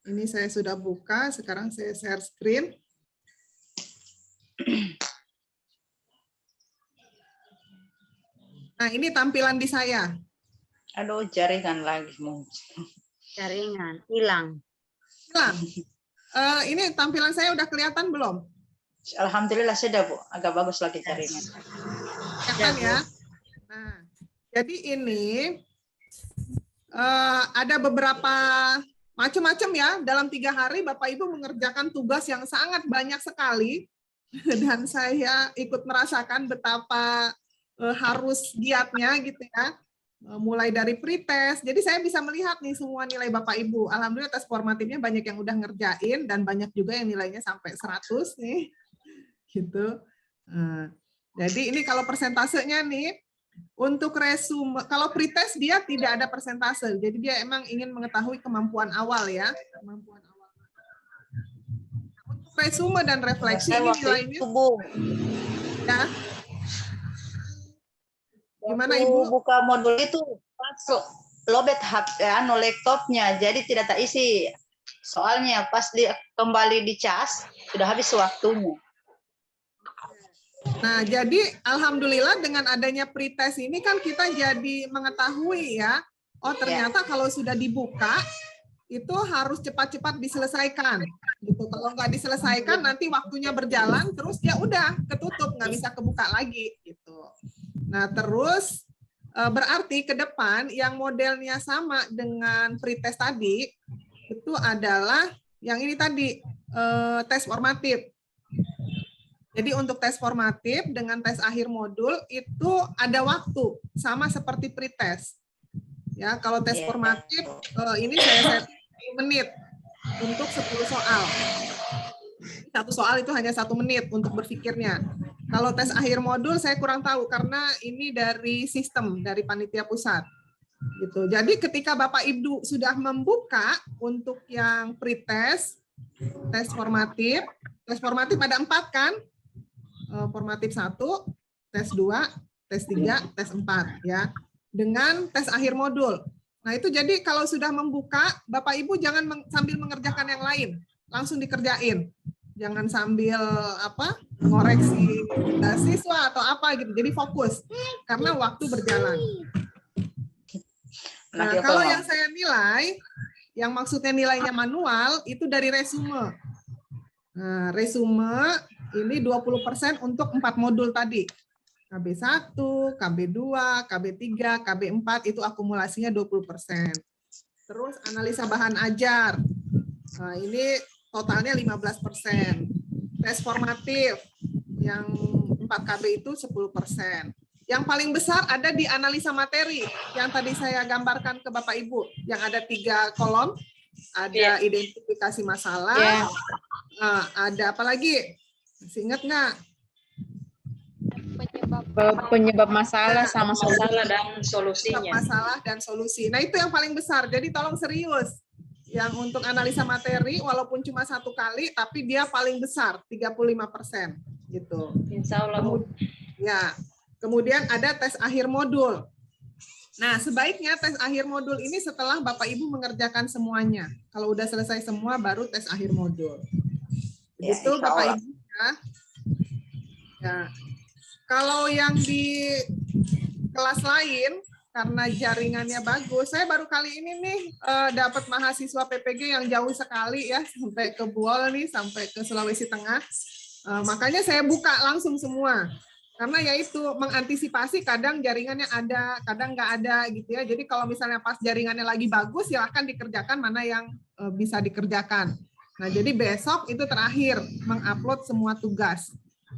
Ini saya sudah buka, sekarang saya share screen. Nah, ini tampilan di saya. Aduh, jaringan lagi muncul. Jaringan, hilang. Hilang. Ini tampilan saya udah kelihatan belum? Alhamdulillah sudah, Bu. Agak bagus lagi jaringan. Kelihatan ya. Nah, jadi ini ada beberapa macam-macam ya. Dalam 3 hari Bapak Ibu mengerjakan tugas yang sangat banyak sekali. Dan saya ikut merasakan betapa harus giatnya gitu ya. Mulai dari pretest. Jadi saya bisa melihat nih semua nilai Bapak Ibu. Alhamdulillah tes formatifnya banyak yang udah ngerjain dan banyak juga yang nilainya sampai 100 nih. Gitu. Jadi ini kalau persentasenya nih, untuk resume, kalau pretest dia tidak ada persentase. Jadi dia emang ingin mengetahui kemampuan awal ya. Kemampuan awal. Untuk resume dan refleksi ini nilainya. Ya. Gimana Waktu Ibu? buka modul itu pas lobet HP laptopnya, jadi tidak terisi. Soalnya pas dia kembali dicas sudah habis waktunya. Nah, jadi alhamdulillah dengan adanya pretest ini kan kita jadi mengetahui ya, oh ternyata kalau sudah dibuka itu harus cepat-cepat diselesaikan. Gitu. Kalau nggak diselesaikan nanti waktunya berjalan terus ya udah ketutup, nggak bisa kebuka lagi gitu. Nah, terus berarti ke depan yang modelnya sama dengan pretest tadi itu adalah yang ini tadi tes formatif. Jadi untuk tes formatif dengan tes akhir modul itu ada waktu sama seperti pretest. Ya, kalau tes formatif ini saya set 10 menit untuk 10 soal. Satu soal itu hanya 1 menit untuk berpikirnya. Kalau tes akhir modul saya kurang tahu karena ini dari sistem dari panitia pusat. Gitu. Jadi ketika Bapak Ibu sudah membuka untuk yang pretest, tes formatif ada 4 kan? Formatif 1, tes 2, tes 3, tes 4 ya. Dengan tes akhir modul. Nah, itu jadi kalau sudah membuka, Bapak Ibu jangan sambil mengerjakan yang lain, langsung dikerjain. Jangan sambil ngoreksi siswa atau apa gitu. Jadi fokus karena waktu berjalan. Nah, kalau yang saya nilai, yang maksudnya nilainya manual itu dari resume. Nah, resume ini 20% untuk 4 modul tadi. KB1, KB2, KB3, KB4 itu akumulasinya 20%. Terus analisa bahan ajar. Nah, ini totalnya 15%. Tes formatif yang 4 KB itu 10%. Yang paling besar ada di analisa materi yang tadi saya gambarkan ke Bapak Ibu, yang ada 3 kolom, ada identifikasi masalah, ada apa lagi? Masih ingat nggak? Penyebab masalah sama masalah dan solusinya. Masalah dan solusi. Nah, itu yang paling besar. Jadi tolong serius. Yang untuk analisa materi walaupun cuma 1 kali tapi dia paling besar 35% gitu. Insya Allah. Kemudian ada tes akhir modul. Nah, sebaiknya tes akhir modul ini setelah Bapak Ibu mengerjakan semuanya. Kalau udah selesai semua baru tes akhir modul. Begitu Bapak Ibu ya. Kalau yang di kelas lain karena jaringannya bagus, saya baru kali ini nih dapat mahasiswa PPG yang jauh sekali ya, sampai ke Buol nih, sampai ke Sulawesi Tengah. Makanya saya buka langsung semua. Karena yaitu mengantisipasi kadang jaringannya ada, kadang nggak ada gitu ya. Jadi kalau misalnya pas jaringannya lagi bagus, silahkan dikerjakan mana yang bisa dikerjakan. Nah, jadi besok itu terakhir mengupload semua tugas.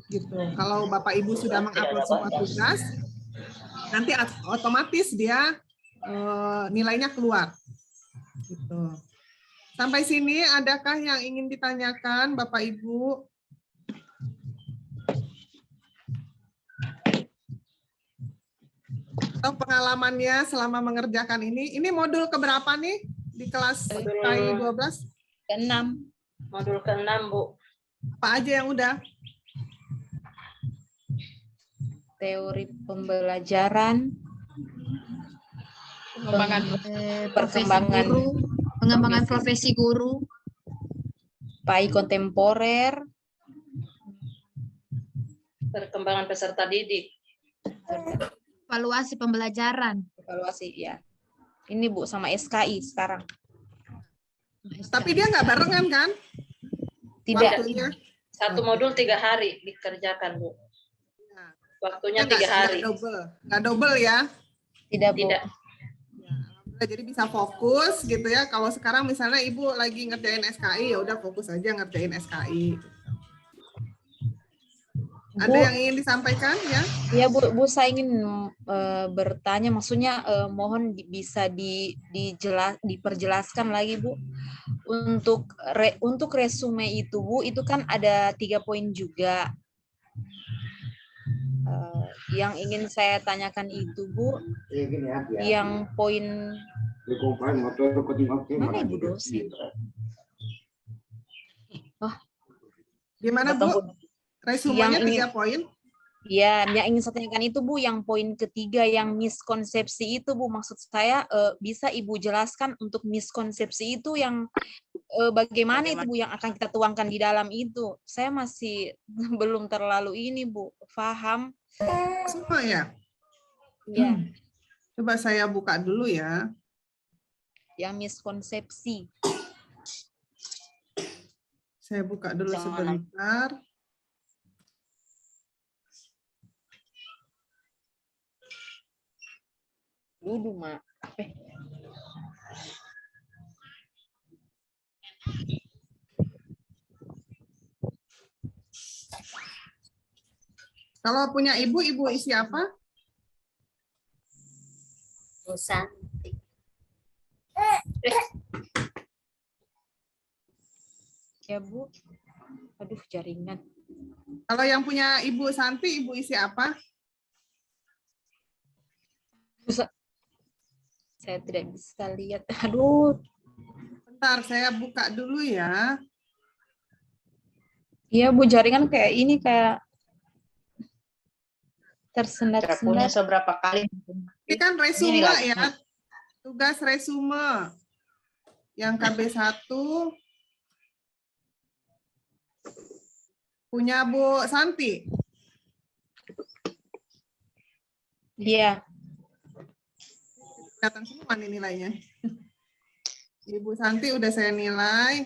Gitu. Kalau Bapak Ibu sudah mengupload semua tugas, nanti otomatis dia nilainya keluar. Gitu. Sampai sini adakah yang ingin ditanyakan Bapak Ibu? Atau pengalamannya selama mengerjakan ini modul keberapa nih di kelas KI 12? Ke-6. Modul ke-6, Bu. Apa aja yang udah? Teori pembelajaran, pengembangan profesi guru, PAI kontemporer, perkembangan peserta didik, evaluasi pembelajaran. Evaluasi ya. Ini Bu sama SKI sekarang. Tapi dia nggak barengan kan? Tidak. Waktunya. Satu modul 3 hari dikerjakan, Bu. Waktunya 3 hari. Nggak double ya? Tidak, Bu. Tidak. Ya, jadi bisa fokus gitu ya. Kalau sekarang misalnya Ibu lagi ngerjain SKI, ya udah fokus aja ngerjain SKI. Ada yang ingin disampaikan ya? Iya Bu, saya ingin bertanya, maksudnya mohon bisa diperjelaskan lagi Bu. Untuk resume itu Bu, itu kan ada 3 poin juga. Yang ingin saya tanyakan itu Bu, yang poin mana Ibu dosen? Gimana Bu? Resumenya 3 poin? Ya, yang ingin saya tanyakan itu Bu, yang poin ketiga yang miskonsepsi itu Bu, maksud saya bisa Ibu jelaskan untuk miskonsepsi itu yang bagaimana itu Bu yang akan kita tuangkan di dalam itu? Saya masih belum terlalu ini Bu, paham. Semua ya? Ya. Coba saya buka dulu ya. Yang miskonsepsi. Saya buka dulu Jangan. sebentar. Duduk, Mak. Kalau punya ibu isi apa? Santi. Ya Bu. Aduh, jaringan. Kalau yang punya Ibu Santi, Ibu isi apa? Saya tidak bisa lihat. Aduh. Bentar, saya buka dulu ya. Iya Bu, jaringan kayak ini, kayak tersendat-sendat. Punya seberapa kali? Ini kan resume lagi. ya. Tugas resume. Yang KB1 punya Bu Santi. Iya. Kelihatan semua nih nilainya. Ibu Santi udah saya nilai.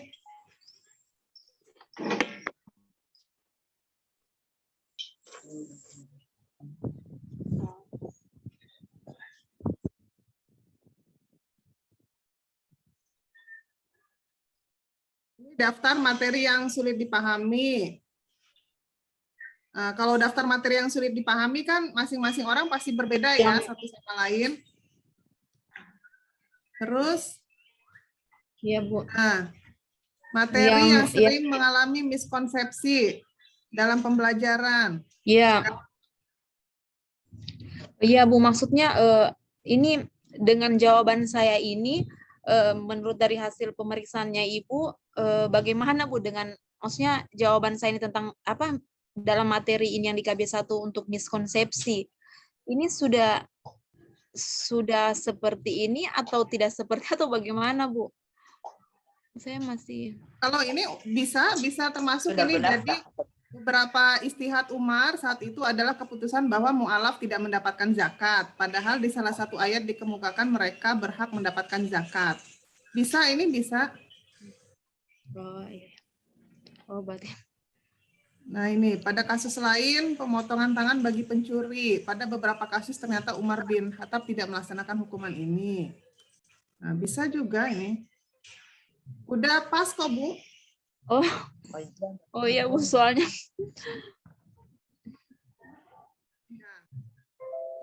Ini daftar materi yang sulit dipahami. Nah, kalau daftar materi yang sulit dipahami kan masing-masing orang pasti berbeda ya satu sama lain. Terus, iya Bu. Nah, materi yang sering mengalami miskonsepsi dalam pembelajaran. Iya. Iya Bu, maksudnya ini dengan jawaban saya ini, menurut dari hasil pemeriksaannya Ibu, bagaimana Bu dengan, maksudnya jawaban saya ini tentang apa dalam materi ini yang di KB1 untuk miskonsepsi, ini sudah seperti ini atau tidak seperti atau bagaimana Bu? Saya masih. Kalau ini bisa termasuk ini jadi beberapa istihad Umar saat itu adalah keputusan bahwa mu'alaf tidak mendapatkan zakat. Padahal di salah satu ayat dikemukakan mereka berhak mendapatkan zakat. Bisa ini bisa. Oh iya. Oh berarti. Nah ini pada kasus lain pemotongan tangan bagi pencuri. Pada beberapa kasus ternyata Umar bin Khattab tidak melaksanakan hukuman ini. Nah bisa juga ini. Udah pas kok Bu. Oh iya Bu, soalnya.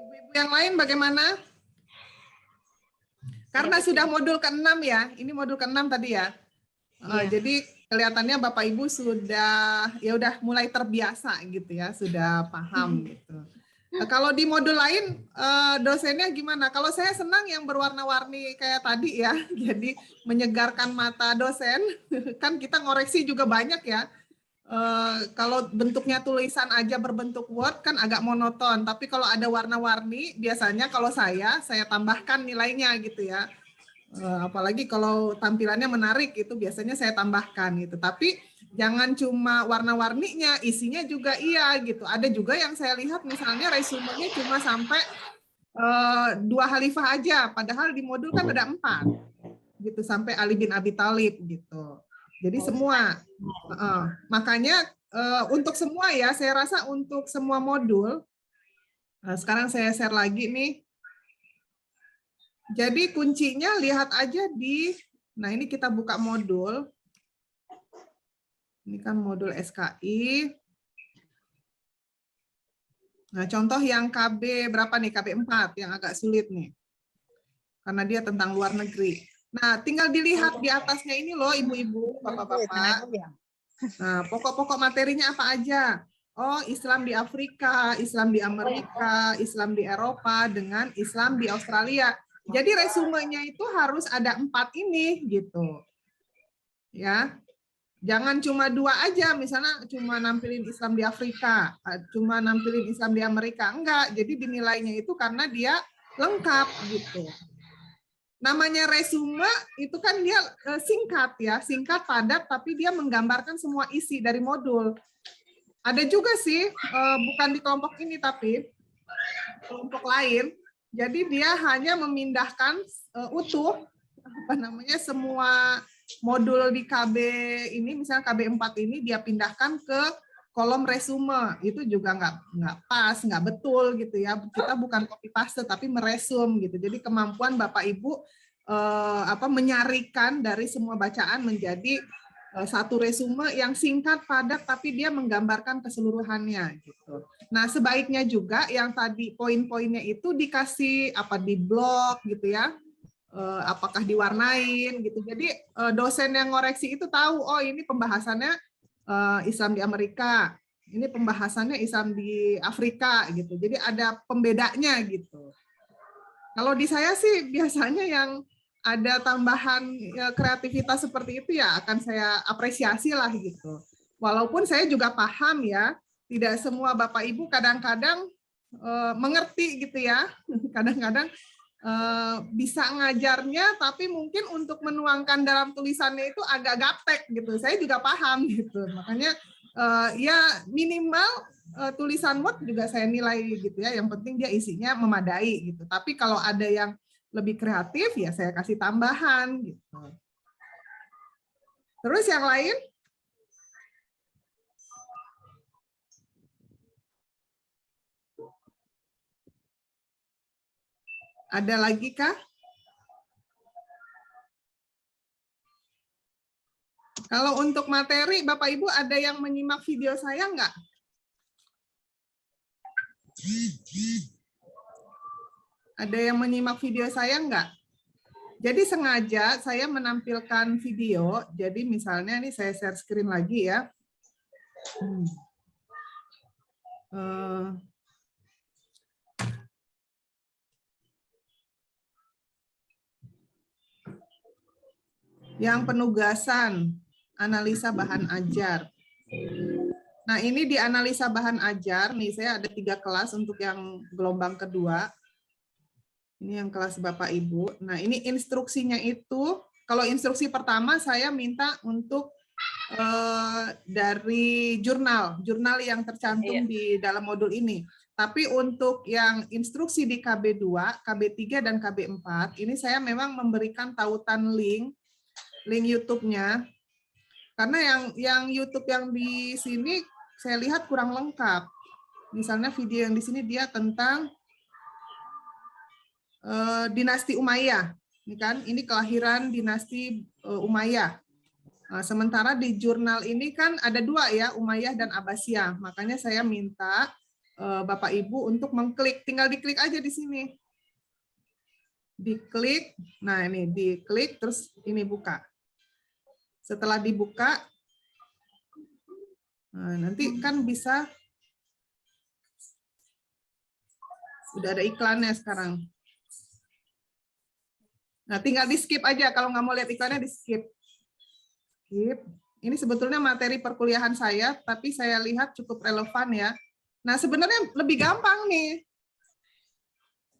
Ibu-ibu yang lain bagaimana? Karena sudah modul ke-6 ya. Ini modul ke-6 tadi ya. Jadi kelihatannya Bapak Ibu sudah ya udah mulai terbiasa gitu ya, sudah paham gitu. Nah, kalau di modul lain dosennya gimana? Kalau saya senang yang berwarna-warni kayak tadi ya, jadi menyegarkan mata dosen. Kan kita ngoreksi juga banyak ya. Kalau bentuknya tulisan aja berbentuk Word kan agak monoton, tapi kalau ada warna-warni biasanya kalau saya tambahkan nilainya gitu ya. Apalagi kalau tampilannya menarik itu biasanya saya tambahkan gitu. Tapi jangan cuma warna-warninya, isinya juga iya gitu. Ada juga yang saya lihat misalnya resumenya cuma sampai 2 khalifah aja, padahal di modul kan ada 4 gitu sampai Ali bin Abi Thalib gitu. Jadi semua, makanya untuk semua ya, saya rasa untuk semua modul. Sekarang saya share lagi nih. Jadi kuncinya lihat aja nah ini kita buka modul. Ini kan modul SKI. Nah contoh yang KB berapa nih? KB 4 yang agak sulit nih. Karena dia tentang luar negeri. Nah tinggal dilihat di atasnya ini loh ibu-ibu, bapak-bapak. Nah pokok-pokok materinya apa aja? Oh Islam di Afrika, Islam di Amerika, Islam di Eropa, dengan Islam di Australia. Jadi resumenya itu harus ada 4 ini gitu. Ya. Jangan cuma 2 aja, misalnya cuma nampilin Islam di Afrika, cuma nampilin Islam di Amerika. Enggak, jadi dinilainya itu karena dia lengkap gitu. Namanya resume itu kan dia singkat ya, singkat, padat, tapi dia menggambarkan semua isi dari modul. Ada juga sih, bukan di kelompok ini, tapi kelompok lain. Jadi dia hanya memindahkan utuh, semua modul di KB ini, misalnya KB 4 ini dia pindahkan ke kolom resume. Itu juga nggak pas, nggak betul gitu ya. Kita bukan copy paste tapi meresum gitu. Jadi kemampuan Bapak Ibu menyarikan dari semua bacaan menjadi satu resume yang singkat, padat, tapi dia menggambarkan keseluruhannya gitu. Nah, sebaiknya juga yang tadi poin-poinnya itu dikasih di blog gitu ya. Apakah diwarnain gitu. Jadi dosen yang ngoreksi itu tahu, oh ini pembahasannya Islam di Amerika, ini pembahasannya Islam di Afrika gitu. Jadi ada pembedanya gitu. Kalau di saya sih biasanya yang ada tambahan kreativitas seperti itu ya akan saya apresiasi lah gitu. Walaupun saya juga paham ya, tidak semua Bapak Ibu kadang-kadang mengerti gitu ya. Kadang-kadang bisa ngajarnya, tapi mungkin untuk menuangkan dalam tulisannya itu agak gaptek gitu. Saya juga paham gitu. Makanya ya minimal tulisan Word juga saya nilai gitu ya. Yang penting dia isinya memadai gitu. Tapi kalau ada yang lebih kreatif ya saya kasih tambahan gitu. Terus yang lain? Ada lagi kah? Kalau untuk materi, Bapak Ibu ada yang menyimak video saya enggak? Ada yang menyimak video saya enggak? Jadi sengaja saya menampilkan video. Jadi misalnya ini saya share screen lagi ya. Yang penugasan, analisa bahan ajar. Nah, ini di analisa bahan ajar, nih saya ada 3 kelas untuk yang gelombang kedua. Ini yang kelas Bapak Ibu. Nah, ini instruksinya itu, kalau instruksi pertama saya minta untuk dari jurnal yang tercantum di dalam modul ini. Tapi untuk yang instruksi di KB2, KB3, dan KB4, ini saya memang memberikan tautan link YouTube-nya, karena yang YouTube yang di sini saya lihat kurang lengkap. Misalnya video yang di sini dia tentang dinasti Umayyah, ini kan, ini kelahiran dinasti Umayyah. Nah, sementara di jurnal ini kan ada 2 ya, Umayyah dan Abbasiyah. Makanya saya minta Bapak Ibu untuk mengklik, tinggal diklik aja di sini. Diklik, nah ini diklik terus ini buka. Setelah dibuka, nah, nanti kan bisa, sudah ada iklannya sekarang. Nah, tinggal di skip aja, kalau nggak mau lihat iklannya di skip. Skip. Ini sebetulnya materi perkuliahan saya, tapi saya lihat cukup relevan ya. Nah, sebenarnya lebih gampang nih.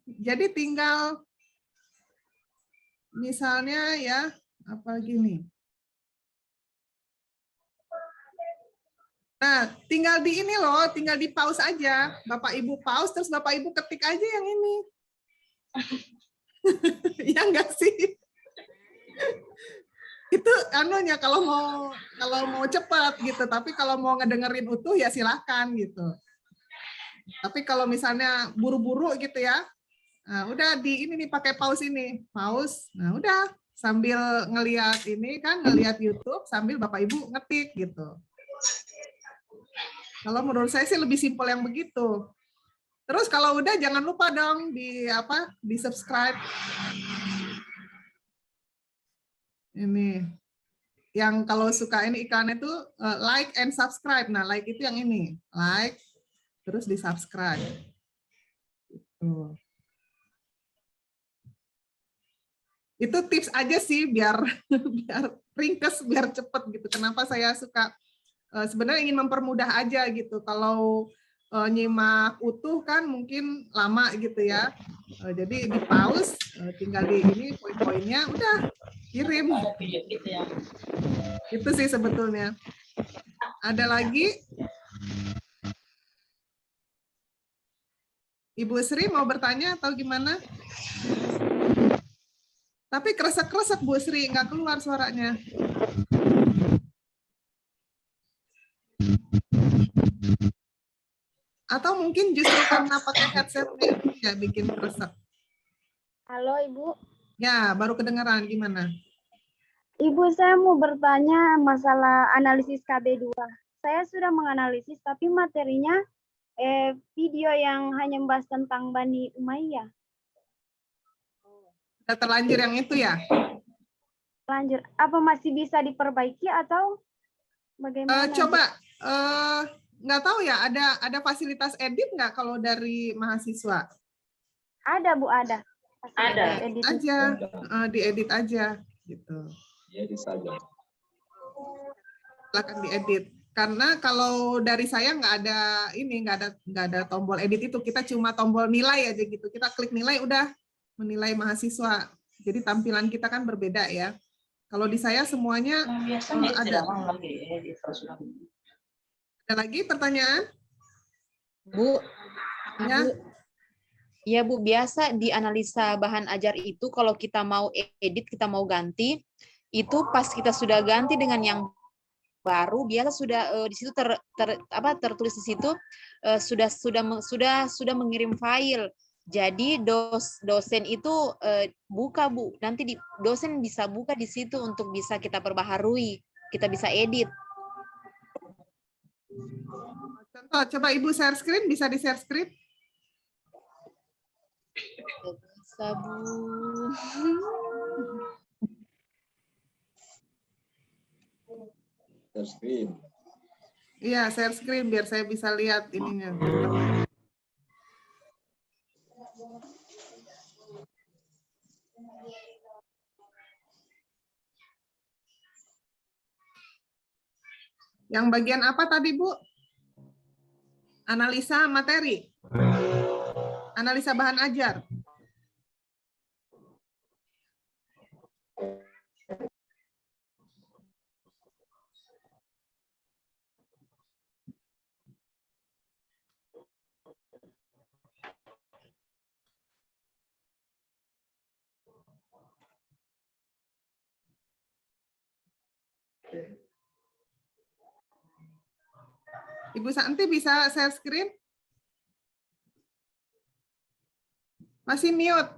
Jadi tinggal, misalnya ya, apa gini. Nah, tinggal di ini loh, tinggal di pause aja. Bapak Ibu pause, terus Bapak Ibu ketik aja yang ini. Ya enggak sih? Itu anunya kalau mau cepat gitu, tapi kalau mau ngedengerin utuh ya silahkan gitu. Tapi kalau misalnya buru-buru gitu ya, nah udah di ini nih pakai pause ini. Pause, nah udah sambil ngelihat ini kan, ngelihat YouTube sambil Bapak Ibu ngetik gitu. Kalau menurut saya sih lebih simpel yang begitu. Terus kalau udah jangan lupa dong di subscribe. Ini yang kalau suka ini iklannya itu like and subscribe. Nah, like itu yang ini, like terus di subscribe. Gitu. Itu tips aja sih biar biar ringkes, biar cepet gitu. Kenapa saya suka sebenarnya ingin mempermudah aja gitu. Kalau nyimak utuh kan mungkin lama gitu ya. Jadi di pause, tinggal di ini poin-poinnya, udah kirim. Itu sih sebetulnya. Ada lagi? Ibu Sri mau bertanya atau gimana? Tapi kresek-kresek Bu Sri, nggak keluar suaranya. Atau mungkin justru karena pakai headsetnya ya bikin kresek. Halo Ibu. Ya, baru kedengaran gimana? Ibu, saya mau bertanya masalah analisis KB2. Saya sudah menganalisis, tapi materinya video yang hanya membahas tentang Bani Umayyah. Sudah terlanjur yang itu ya? Lanjut, apa masih bisa diperbaiki atau bagaimana? Coba, nggak tahu ya, ada fasilitas edit nggak kalau dari mahasiswa? Ada Bu, ada. Ada. Edit Aja, diedit aja gitu. Edit saja. Silakan diedit. Karena kalau dari saya nggak ada ini, nggak ada tombol edit itu. Kita cuma tombol nilai aja gitu. Kita klik nilai udah menilai mahasiswa. Jadi tampilan kita kan berbeda ya. Kalau di saya semuanya ada. Ada lagi pertanyaan? Bu, Ya. Ya Bu, biasa di analisa bahan ajar itu kalau kita mau edit, kita mau ganti, itu pas kita sudah ganti dengan yang baru, biasa sudah di situ tertulis di situ sudah mengirim file. Jadi dosen itu buka Bu, nanti dosen bisa buka di situ untuk bisa kita perbaharui, kita bisa edit. Contoh, coba Ibu share screen, bisa di share screen? Bisa Bu. Share screen. Iya, share screen biar saya bisa lihat ininya. Yang bagian apa tadi, Bu? Analisa materi. Analisa bahan ajar. Ibu Santi bisa share screen? Masih mute.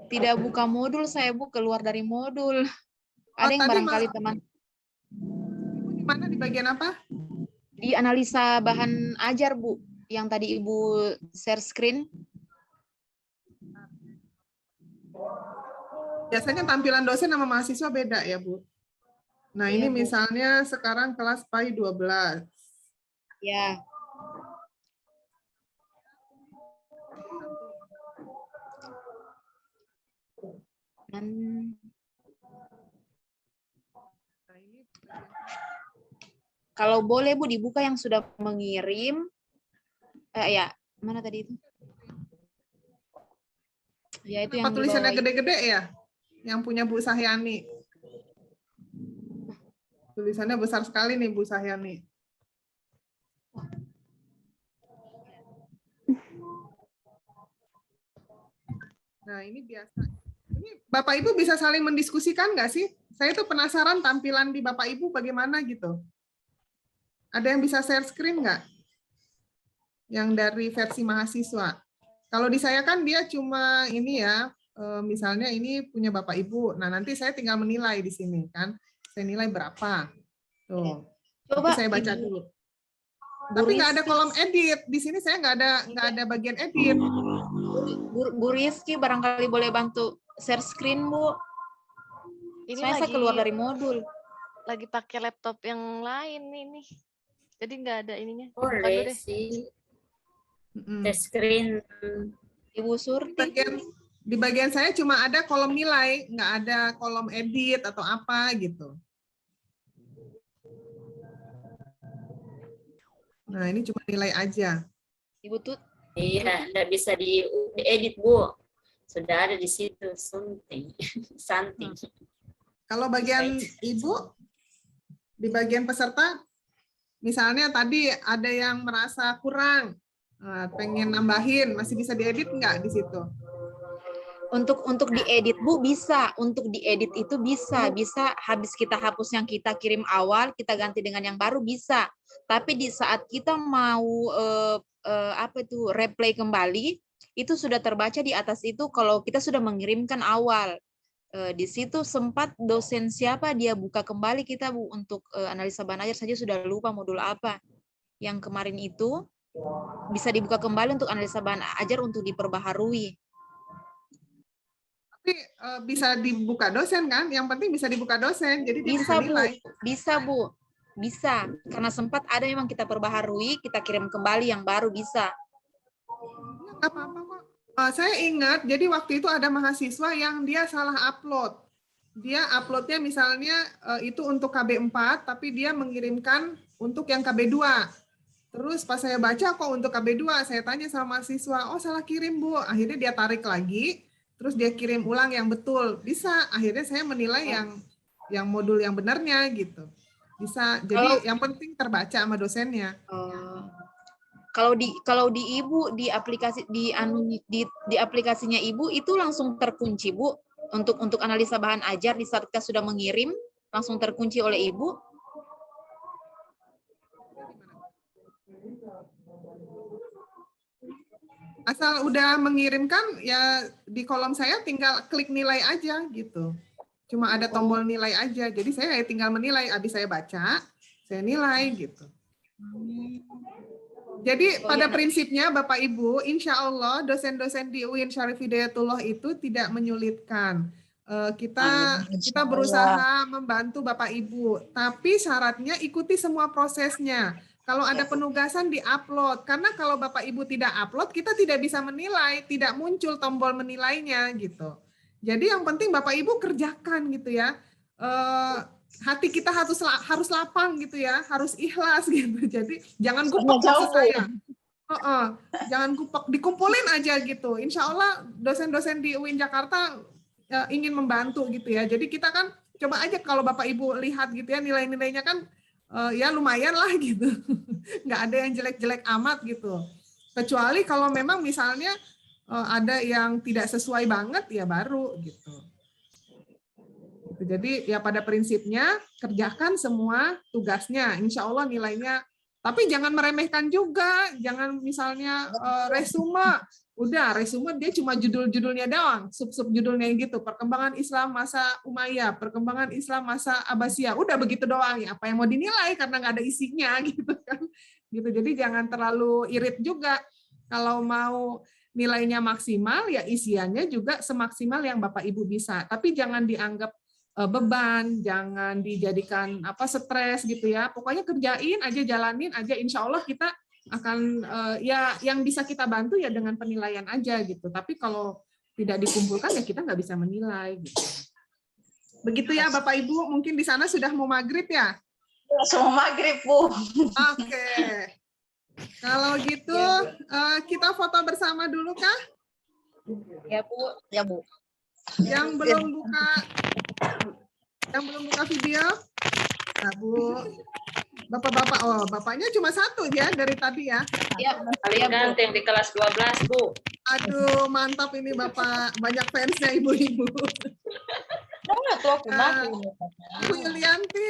Tidak buka modul saya Bu, keluar dari modul. Ada yang barangkali teman. Di mana, di bagian apa? Di analisa bahan ajar Bu, yang tadi Ibu share screen. Biasanya tampilan dosen sama mahasiswa beda ya Bu. Nah ini Bu. misalnya sekarang kelas PAI 12. Ya. Kalau boleh Bu dibuka yang sudah mengirim. Ya, mana tadi itu? Ya itu yang tulisannya gede-gede ya? Yang punya Bu Sahyani. Tulisannya besar sekali nih Bu Sahyani. Nah ini biasa. Ini Bapak Ibu bisa saling mendiskusikan nggak sih? Saya tuh penasaran tampilan di Bapak Ibu bagaimana gitu. Ada yang bisa share screen nggak? Yang dari versi mahasiswa. Kalau di saya kan dia cuma ini ya, misalnya ini punya Bapak Ibu. Nah nanti saya tinggal menilai di sini kan. Saya nilai berapa. Tuh. Coba saya baca dulu. Tapi nggak ada kolom edit. Di sini saya nggak ada bagian edit. Bu Rizky barangkali boleh bantu share screen Bu. Ini saya keluar dari modul. Lagi pakai laptop yang lain ini. Jadi nggak ada ininya. Boleh sih. Share screen. Ibu Surti. Di bagian saya cuma ada kolom nilai, nggak ada kolom edit atau apa gitu. Nah, ini cuma nilai aja. Ibu Tut. Iya, nggak bisa diedit, Bu. Sudah ada di situ, something, something. Kalau bagian Ibu, di bagian peserta, misalnya tadi ada yang merasa kurang, pengen nambahin, masih bisa diedit nggak di situ? Untuk diedit Bu bisa, untuk diedit itu bisa habis kita hapus yang kita kirim awal, kita ganti dengan yang baru bisa. Tapi di saat kita mau replay kembali, itu sudah terbaca di atas itu kalau kita sudah mengirimkan awal. Di situ sempat dosen siapa dia buka kembali kita Bu untuk analisa bahan ajar saja sudah lupa modul apa. Yang kemarin itu bisa dibuka kembali untuk analisa bahan ajar untuk diperbaharui. Tapi bisa dibuka dosen kan? Yang penting bisa dibuka dosen, jadi dia bisa nilai. Bisa Bu, bisa. Karena sempat ada memang kita perbaharui, kita kirim kembali yang baru bisa. Nggak apa-apa kok. Saya ingat, jadi waktu itu ada mahasiswa yang dia salah upload. Dia uploadnya misalnya itu untuk KB4, tapi dia mengirimkan untuk yang KB2. Terus pas saya baca kok untuk KB2, saya tanya sama mahasiswa, oh salah kirim Bu. Akhirnya dia tarik lagi. Terus dia kirim ulang yang betul, bisa. Akhirnya saya menilai yang modul yang benarnya gitu, bisa. Jadi yang penting terbaca sama dosennya. Kalau di Ibu di aplikasi di aplikasinya Ibu itu langsung terkunci Bu untuk analisa bahan ajar di saat kita sudah mengirim langsung terkunci oleh Ibu. Asal udah mengirimkan ya di kolom saya tinggal klik nilai aja gitu. Cuma ada tombol nilai aja. Jadi saya tinggal menilai, habis saya baca, saya nilai gitu. Jadi pada prinsipnya Bapak Ibu, insya Allah dosen-dosen di UIN Syarif Hidayatullah itu tidak menyulitkan. Kita berusaha membantu Bapak Ibu, tapi syaratnya ikuti semua prosesnya. Kalau ada penugasan di-upload, karena kalau Bapak Ibu tidak upload, kita tidak bisa menilai, tidak muncul tombol menilainya gitu. Jadi yang penting Bapak Ibu kerjakan gitu ya. Hati kita harus lapang gitu ya, harus ikhlas gitu. Jadi jangan gupek maksud saya. Jangan gupek, dikumpulin aja gitu. Insya Allah dosen-dosen di UIN Jakarta ingin membantu gitu ya. Jadi kita kan coba aja kalau Bapak Ibu lihat gitu ya nilai-nilainya kan ya lumayan lah gitu, nggak ada yang jelek-jelek amat gitu. Kecuali kalau memang misalnya ada yang tidak sesuai banget ya baru gitu. Jadi ya pada prinsipnya kerjakan semua tugasnya, insya Allah nilainya. Tapi jangan meremehkan juga, jangan misalnya resume. Udah, resume dia cuma judul-judulnya doang, sub-sub judulnya gitu. Perkembangan Islam masa Umayyah, perkembangan Islam masa Abbasiyah. Udah begitu doang ya. Apa yang mau dinilai karena nggak ada isinya gitu kan. Gitu. Jadi jangan terlalu irit juga. Kalau mau nilainya maksimal ya isiannya juga semaksimal yang Bapak Ibu bisa. Tapi jangan dianggap beban, jangan dijadikan stres gitu ya. Pokoknya kerjain aja, jalanin aja. Insya Allah kita akan ya yang bisa kita bantu ya dengan penilaian aja gitu. Tapi kalau tidak dikumpulkan ya kita nggak bisa menilai gitu. Begitu ya Bapak Ibu, mungkin di sana sudah mau maghrib ya? Semua maghrib Bu. Oke. Kalau gitu kita foto bersama dulu kah? Ya Bu. Ya Bu. Yang belum buka video? Nah Bu. Bapak-bapak, oh bapaknya cuma satu ya dari tadi ya? Iya, paling ganteng di kelas 12 Bu. Aduh mantap ini Bapak, banyak fansnya ibu-ibu. Bu Yulianti,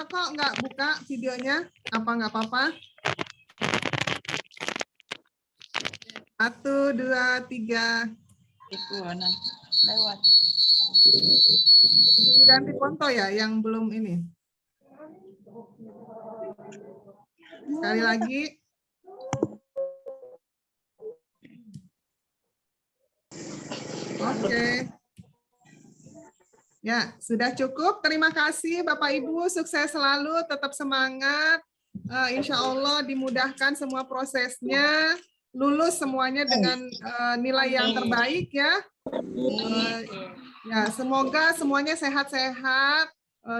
kok nggak buka videonya? Apa nggak apa-apa? 1, 2, 3. Itu lewat. Bu Yulianti Ponto ya yang belum ini. Sekali lagi. Oke. Ya, sudah cukup. Terima kasih Bapak Ibu, sukses selalu, tetap semangat. Insya Allah dimudahkan semua prosesnya. lulus semuanya dengan nilai yang terbaik ya. Ya, semoga semuanya sehat-sehat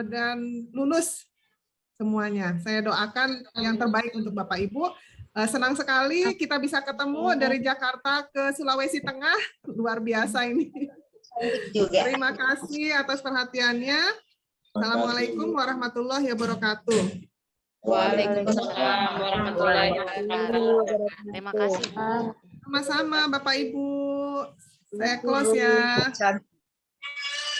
dan lulus semuanya. Saya doakan yang terbaik untuk Bapak Ibu. Senang sekali kita bisa ketemu dari Jakarta ke Sulawesi Tengah. Luar biasa ini. Terima kasih atas perhatiannya. Assalamualaikum warahmatullahi wabarakatuh. Waalaikumsalam warahmatullahi wabarakatuh. Terima kasih, Bu. Sama-sama Bapak Ibu. Saya close ya.